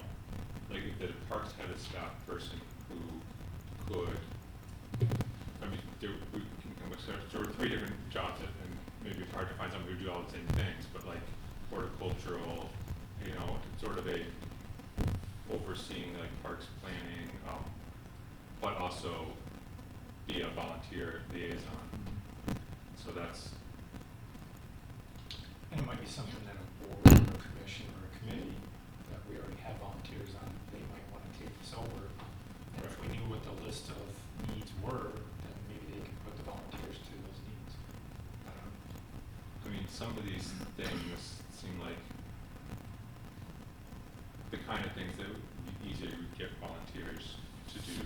like if the Parks had a staff person who could, I mean, we can come with sort of 3 different jobs, and maybe it's hard to find someone who do all the same things, but like horticultural, you know, sort of a overseeing like parks planning, but also be a volunteer liaison. So that's, And it might be something that a board or a commission or a committee that we already have volunteers on, they might wanna take this over. And if we knew what the list of needs were, then maybe they could put the volunteers to those needs. I don't know. I mean, some of these things seem like the kind of things that would be easier to get volunteers to do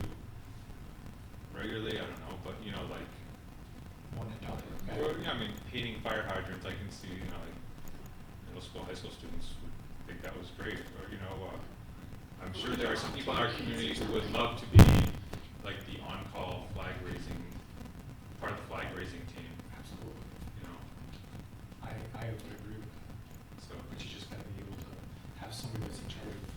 regularly, I don't know, but you know, like, One and done. or, yeah, I mean, painting fire hydrants, I can see, you know, like, middle school, high school students would think that was great, or, you know, I'm sure there are some people in our community who would love to be, like, the on-call flag raising, part of the flag raising team, Absolutely. you know, I would agree with that. so. But you just gotta be able to have somebody that's in charge of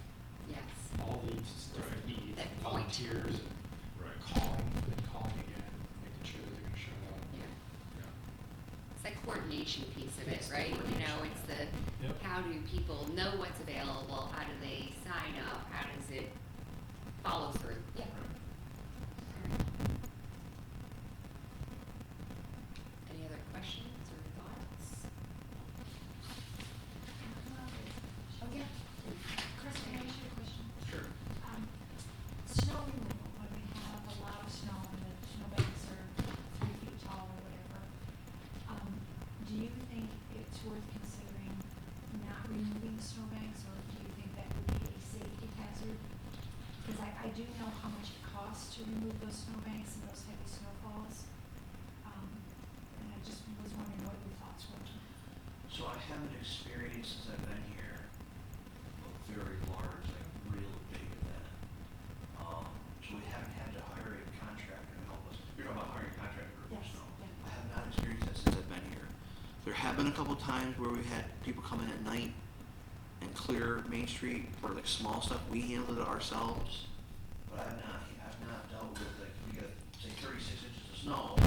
Yes. all these different Right. needs, That and point. volunteers, and Right. calling again, making sure that they're gonna show up. Yeah. Yeah. It's that coordination piece of it, It's the right? You know, coordination. it's the, Yep. how do people know what's available? How do they sign up? How does it follow through? Yeah. Alright. Any other questions or thoughts? Oh, yeah. Chris, can I ask you a question? Sure. Snow removal, when we have a lot of snow and the snowbanks are 3 feet tall or whatever, do you think it's worth considering not removing the snowbanks, or do you think that would be a safety hazard? Because I do know how much it costs to remove those snowbanks and those heavy snowfalls. And I just was wondering what your thoughts were. So I haven't experienced since I've been here a very large, like real big event. So we haven't had to hire a contractor to help us. You're talking about hiring a contractor to remove Yes, snow. yeah. I have not experienced that since I've been here. There have been a couple times where we had people come in at night and clear Main Street for like small stuff. We handled it ourselves. But I've not dealt with like, we got say 36 inches of snow,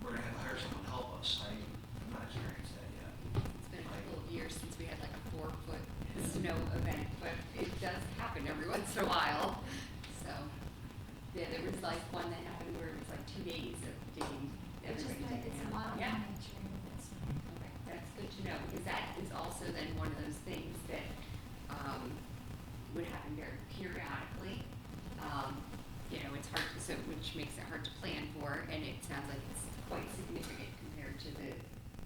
we're gonna have to hire someone to help us. I'm not experienced that yet. It's been a couple of years since we had like a 4-foot snow event, but it does happen every once in a while. So, yeah, there was like one that happened where it was like 2 days of digging, It's just everybody that digging it's a out. lot of Yeah. money to remove that snow. Okay, that's good to know, because that is also then one of those things that, would happen very periodically. You know, it's hard, so, which makes it hard to plan for, and it sounds like it's quite significant compared to the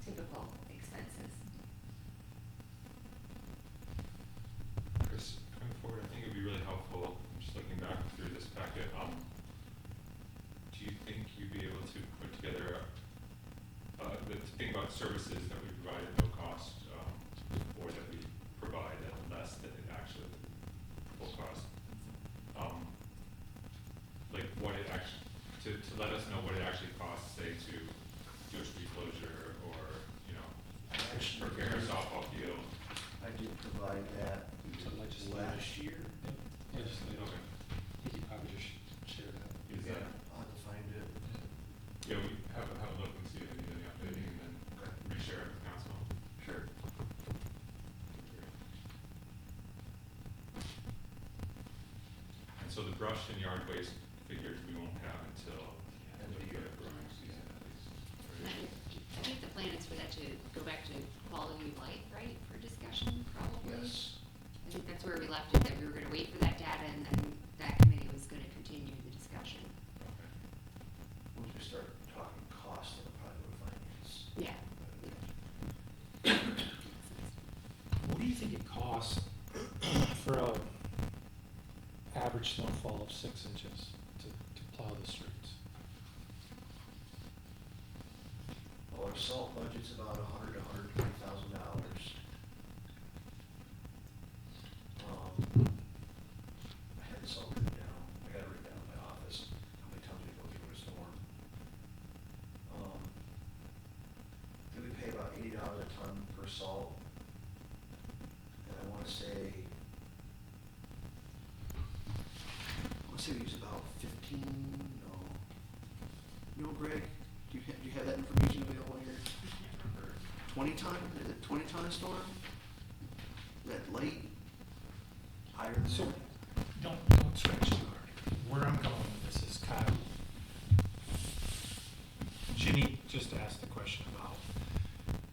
typical expenses. Chris, going forward, I think it'd be really helpful, just looking back through this packet, do you think you'd be able to put together, the thing about services that we provide at no cost, or that we provide at less than it actually, full cost? Like what it actually, to let us know what it actually costs, say, to do a street closure or, you know, Actually, repair a softball field. I did provide that last year. Legislative. Okay. You could probably just share that. Is that, I'll have to find it. yeah, we have a look and see if there's any updating and then reshare it with council. Sure. And so the brush and yard waste figures we won't have until End of the year. growing season at least. I right? think the plan is for that to go back to quality of life, right, for discussion, probably? Yes. I think that's where we left it, that we were gonna wait for that data, and then that committee was gonna continue the discussion. Okay. Once we start talking cost, it'll probably go to finance. Yeah. What do you think it costs for a average snowfall of 6 inches to plow the streets? Well, our salt budget's about $100,000 to $120,000. I had this all written down, I got it written down in my office, how many times we go through a storm. I think we pay about $80 a ton per salt. And I wanna say we use about 15, no. No, Greg, do you have that information available here? 20 ton, is it 20 ton a storm? Is that late? Higher than So, that? don't stretch too hard. Where I'm going with this is kind of, Ginny just asked the question about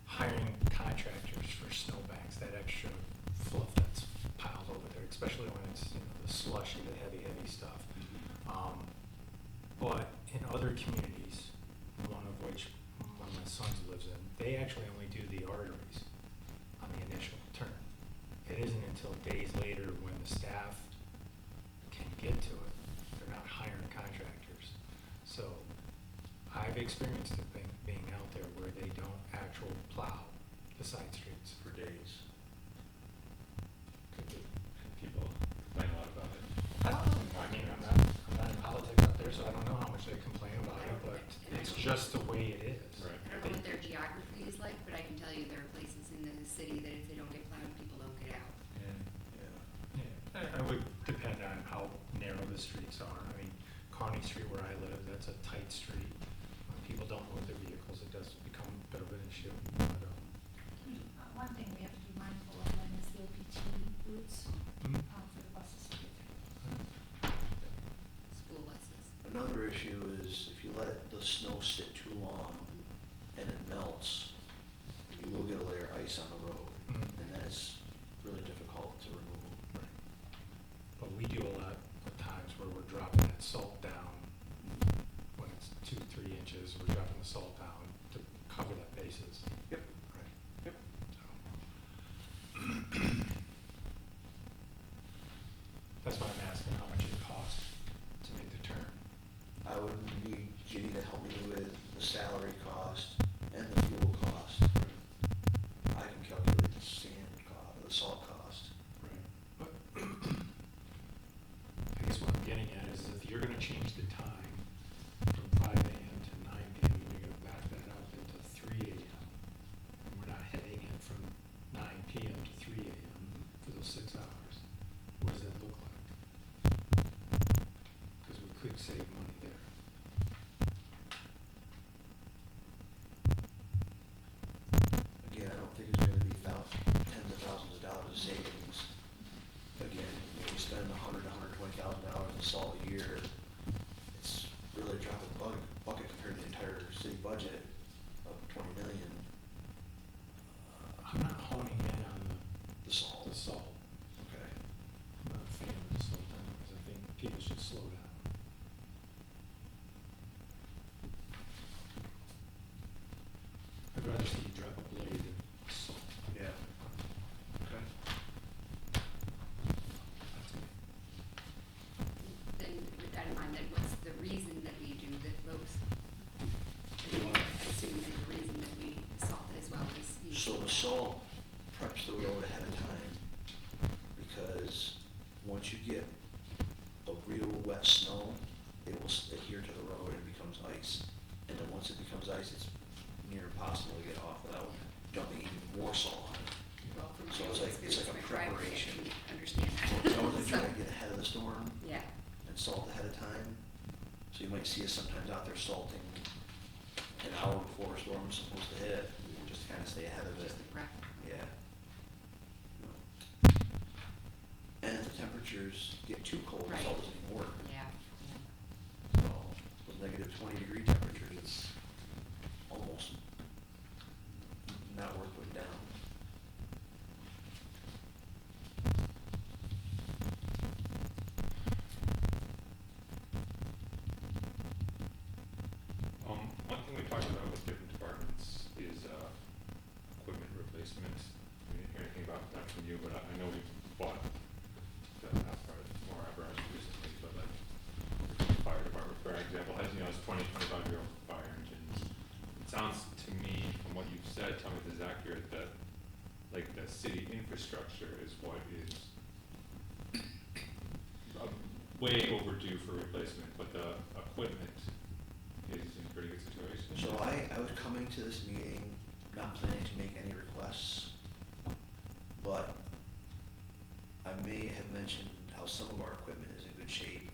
hiring contractors for snowbanks, that extra fluff that's piled over there, especially when it's, you know, the slushy, the heavy stuff. But in other communities, one of which one of my sons lives in, they actually only do the arteries on the initial turn. It isn't until days later when the staff can get to it, they're not hiring contractors. So I've experienced it being out there where they don't actually plow the side streets. For days. Could be. People complain a lot about it. I mean, I'm not in politics out there, so I don't know how much they complain about it, but it's just the way it is. Right. I don't know what their geography is like, but I can tell you there are places in the city that if they don't get plowed, people don't get out. Yeah. Yeah, it would depend on how narrow the streets are. I mean, Kearney Street where I live, that's a tight street. When people don't move their vehicles, it does become a bit of an issue. But, One thing we have to be mindful of then is the OPT routes, mm, for the buses to get through. School buses. Another issue is if you let the snow sit too long and it melts, you will get a layer of ice on the road, Mhm. and that's really difficult to remove. right. But we do a lot of times where we're dropping that salt down when it's 2-3 inches. We're dropping the salt down to cover that basis. Yep. Right. Yep. That's why I'm asking how much it costs to make the turn. I would need Ginny to help me with the salary cost and the fuel cost. I can calculate the sand cost, the salt cost. Right. But I guess what I'm getting at is if you're gonna change the time from 5 AM to 9 PM, and you're gonna back that up into 3 AM, and we're not heading in from 9 PM to 3 AM for those 6 hours, what does that look like? Because we could save money there. the savings. Again, we spend $100,000 in salt a year. It's really a drop in the bucket compared to the entire city budget of 20 million. I'm not honing in on The salt. the salt. Okay. I'm not a fan of the salt because I think people should slow down. I'd rather see you drop a blade than salt. Yeah. Okay. That's me. Then with that in mind, then what's the reason that we do those? I assume that the reason that we salt as well is. So the salt preps the road ahead of time, because once you get a real wet snow, it will adhere to the road and becomes ice. And then once it becomes ice, it's near impossible to get off without dumping even more salt on it. Well, from So my it's like a experience, my drivers preparation. actually understand So that. it's always So, trying to get ahead of the storm yeah, and salt ahead of time. So you might see us sometimes out there salting an hour before a storm's supposed to hit, just to kind of stay ahead of it. just the prep. Yeah. And if the temperatures get too cold, Right. salt doesn't even work. Yeah. So with negative 20-degree temperatures, it's almost not worth putting down. One thing we talked about with different departments is, equipment replacement. We didn't hear anything about that from you, but I know we bought more apparatus recently, but like, the fire department, for example, has, 20-25-year-old fire engines. It sounds to me, from what you've said, tell me if this is accurate, that like the city infrastructure is what is way overdue for replacement, but the equipment is in pretty good situation. So I was coming to this meeting not planning to make any requests, but I may have mentioned how some of our equipment is in good shape.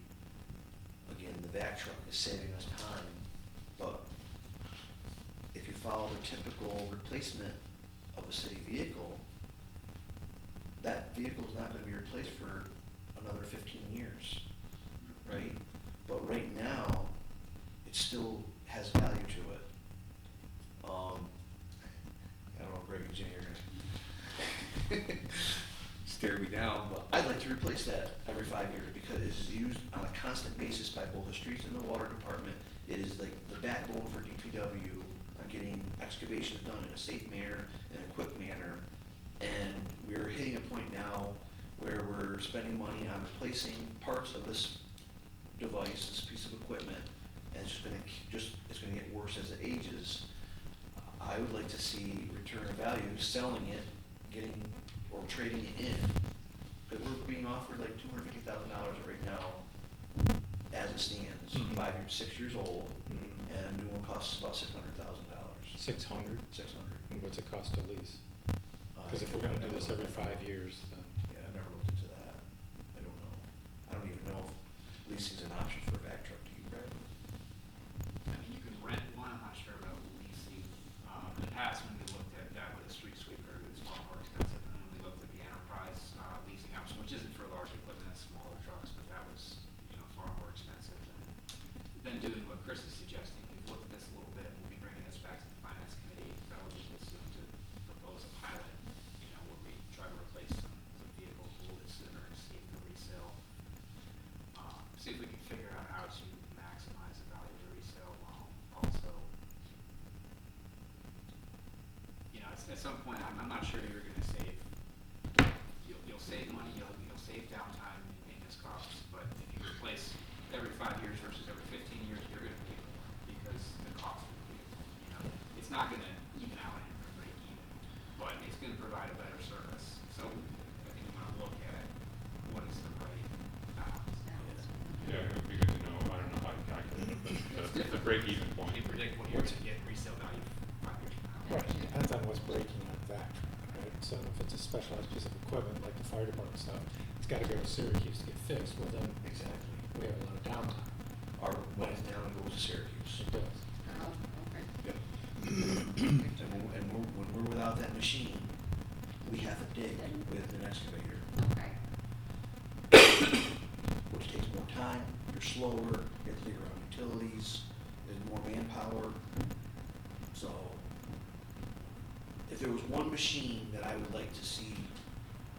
Again, the vac truck is saving us time, but if you follow the typical replacement of a city vehicle, that vehicle is not gonna be replaced for another 15 years, right? But right now, it still has value to it. I don't know, Greg and Jenny are gonna stare me down, but I'd like to replace that every 5 years because it's used on a constant basis by both the streets and the water department. It is like the backbone for DPW on getting excavations done in a safe manner and a quick manner. And we're hitting a point now where we're spending money on replacing parts of this device, this piece of equipment, and it's it's gonna get worse as it ages. I would like to see return of value, selling it, or trading it in, because we're being offered like $250,000 right now as it stands, Mhm. 5 years, 6 years old, Mhm. and a new one costs about $600,000. 600? 600. And what's it cost to lease? Because if we're gonna do this every 5 years, then. Yeah, I've never looked into that. I don't know. I don't even know if leasing's an option for a vac truck. Do you, Brad? I mean, you can rent one, I'm not sure about leasing. In the past, when we looked at that with a street sweeper, it was far more expensive. And when we looked at the enterprise leasing option, which isn't for large equipment, it's smaller trucks, but that was, far more expensive than doing what Chris is suggesting. We've looked at this a little bit, we'll be bringing this back to the finance committee, relatively soon to propose a pilot, where we try to replace some vehicles a little bit sooner and see if the resale, see if we can figure out how to maximize the value of the resale while also, at some point, I'm not sure you're gonna save, you'll save money, you'll save downtime and maintenance costs, but if you replace every 5 years versus every 15 years, you're gonna pay more because the cost of the vehicle, it's not gonna even out and break even, but it's gonna provide a better service. So I think we wanna look at what is the right balance. Yeah, it would be good to know, I don't know how to calculate the break-even point. You predict what you're gonna get resale value 5 years from now. Right, it depends on what's breaking on that, right? So if it's a specialized piece of equipment, like the fire department stuff, it's gotta go to Syracuse to get fixed, well then, Exactly. we have a lot of downtime. Our money's down and goes to Syracuse. It does. Oh, okay. Yep. And when we're without that machine, we have half a dig with an excavator, Okay. which takes more time, you're slower, you have to dig around utilities, there's more manpower. So, if there was one machine that I would like to see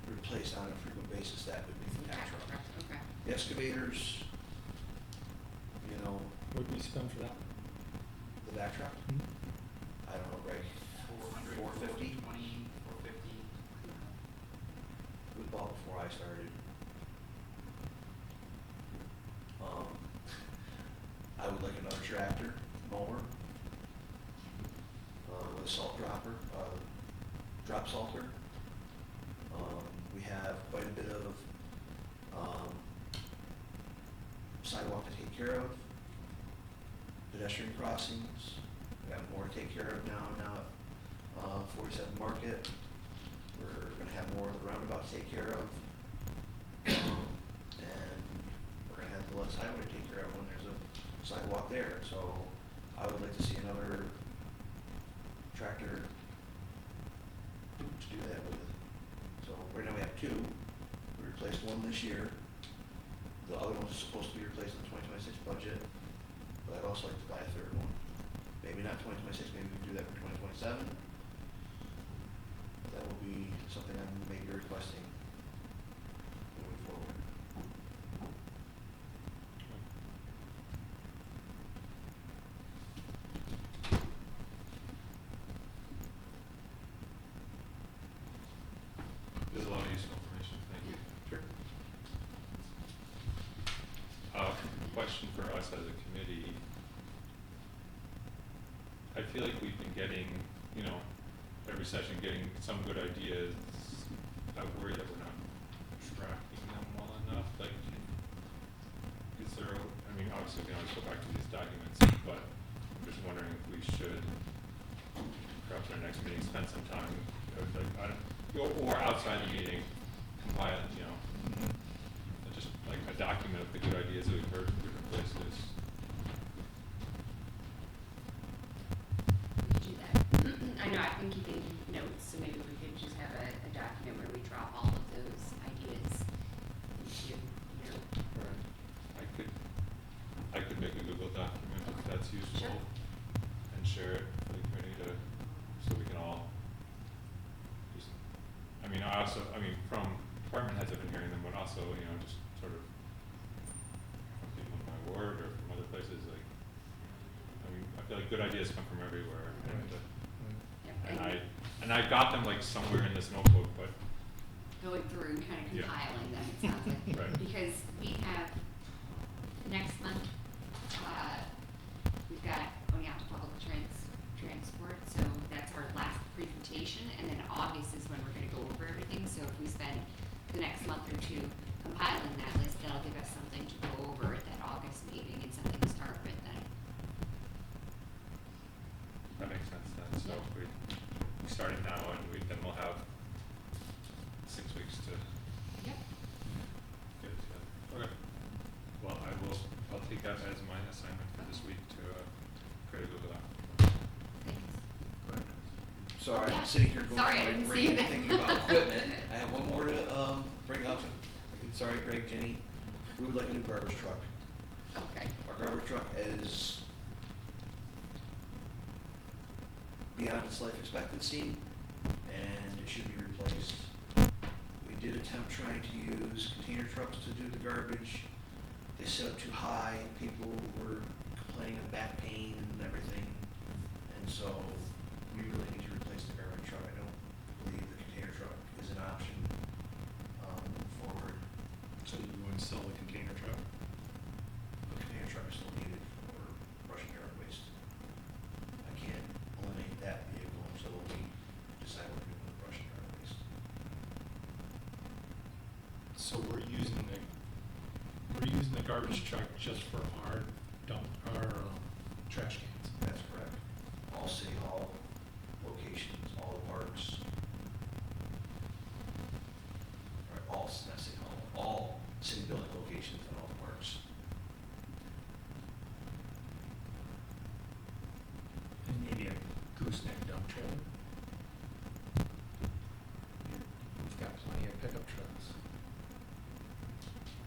replaced on a frequent basis, that would be the vac truck. Okay. The excavators, you know, What do we spend for that? the vac truck, I don't know, Greg, 400, 450? 420, 450. It was bought before I started. I would like another tractor, mower, with a salt dropper, drop salter. We have quite a bit of, sidewalk to take care of, pedestrian crossings, we got more to take care of now at 47 Market. We're gonna have more of the roundabout to take care of. And we're gonna have the less highway to take care of when there's a sidewalk there, so I would like to see another tractor to do that with. So right now we have two, we replaced one this year, the other one's supposed to be replaced in the 2026 budget, but I'd also like to buy a third one. Maybe not 2026, maybe we can do that for 2027. That will be something I'm maybe requesting moving forward. There's a lot of useful information, thank you. Sure. Question for us as a committee. I feel like we've been getting, you know, every session getting some good ideas. I worry that we're not tracking them well enough, like, is there, I mean, obviously we can always go back to these documents, but I'm just wondering if we should, perhaps our next meeting, spend some time, like, I don't, or outside the meeting, compile, you know, just like a document of the good ideas that we've heard from different places. We could do that. I know I've been keeping notes, so maybe we could just have a document where we drop all of those ideas into, you know. Right. I could make a Google document if that's useful. Sure. And share it for the community to, so we can all just, I mean, from department heads I've been hearing them, but also, you know, just sort of from people in my ward or from other places, like, I mean, I feel like good ideas come from everywhere, Yep, and I got them like somewhere in this notebook, but, going through and kind of Yeah. compiling them, it sounds like. Right. Because we have, next month, we've got going out to public transport, so that's our last presentation, and then August is when we're gonna go over everything, so if we spend the next month or two compiling that list, that'll give us something to go over at that August meeting and something to start with then. that makes sense then, so if we started now and then we'll have 6 weeks to Yep. get it together. Okay. Well, I'll take that as my assignment for this week to create a Google Doc. Thanks. Sorry, Yeah. I'm sitting here going, Sorry, I didn't see you there. thinking about equipment. I have one more to, bring up. Sorry, Greg, Jenny, we would like a new garbage truck. Okay. Our garbage truck is beyond its life expectancy, and it should be replaced. We did attempt trying to use container trucks to do the garbage. They set up too high, people were complaining of back pain and everything, and so we really need to replace the garbage truck. I don't believe the container truck is an option, moving forward. So you want to sell the container truck? The container truck is still needed for brushing yard waste. I can't eliminate that vehicle until we decide what to do with the brushing yard waste. So we're using the garbage truck just for our trash cans. That's correct. All city hall locations, all the parks. Right, all, not city hall, all city building locations and all the parks. And maybe a gooseneck dump trailer. pickup trucks?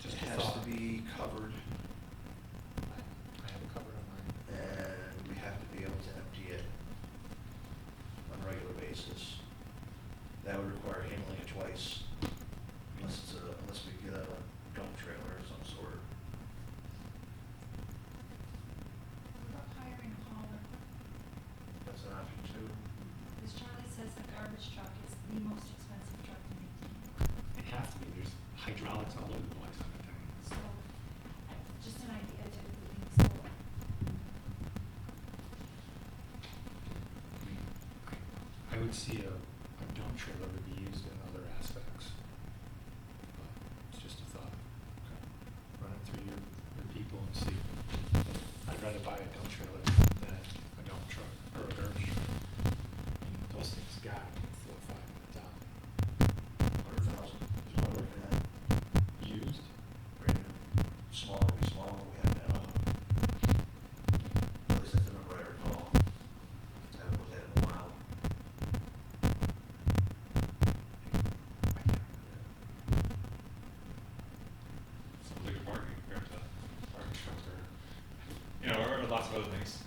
Just It a has thought. to be covered, I have it covered on mine. and we have to be able to empty it on a regular basis. That would require handling it twice, unless we get a dump trailer of some sort. What about hiring a hauler? That's an option too. Because Charlie says the garbage truck is the most expensive truck to maintain. It has to be, there's hydraulics all over the place on that thing. So, just an idea to explore. I would see a dump trailer would be used in other aspects. But it's just a thought. Run it through your people and see. I'd rather buy a dump trailer than a dump truck or a garbage truck. I mean, those things gotta be 4 or 5 on the top. 100,000 is what we're looking at. Used? Brand new, smaller, we have now. At least that's the number I recall. I haven't looked at it in a while. I can't remember. Sounds like a bargain compared to parking structure. You know, or lots of other things.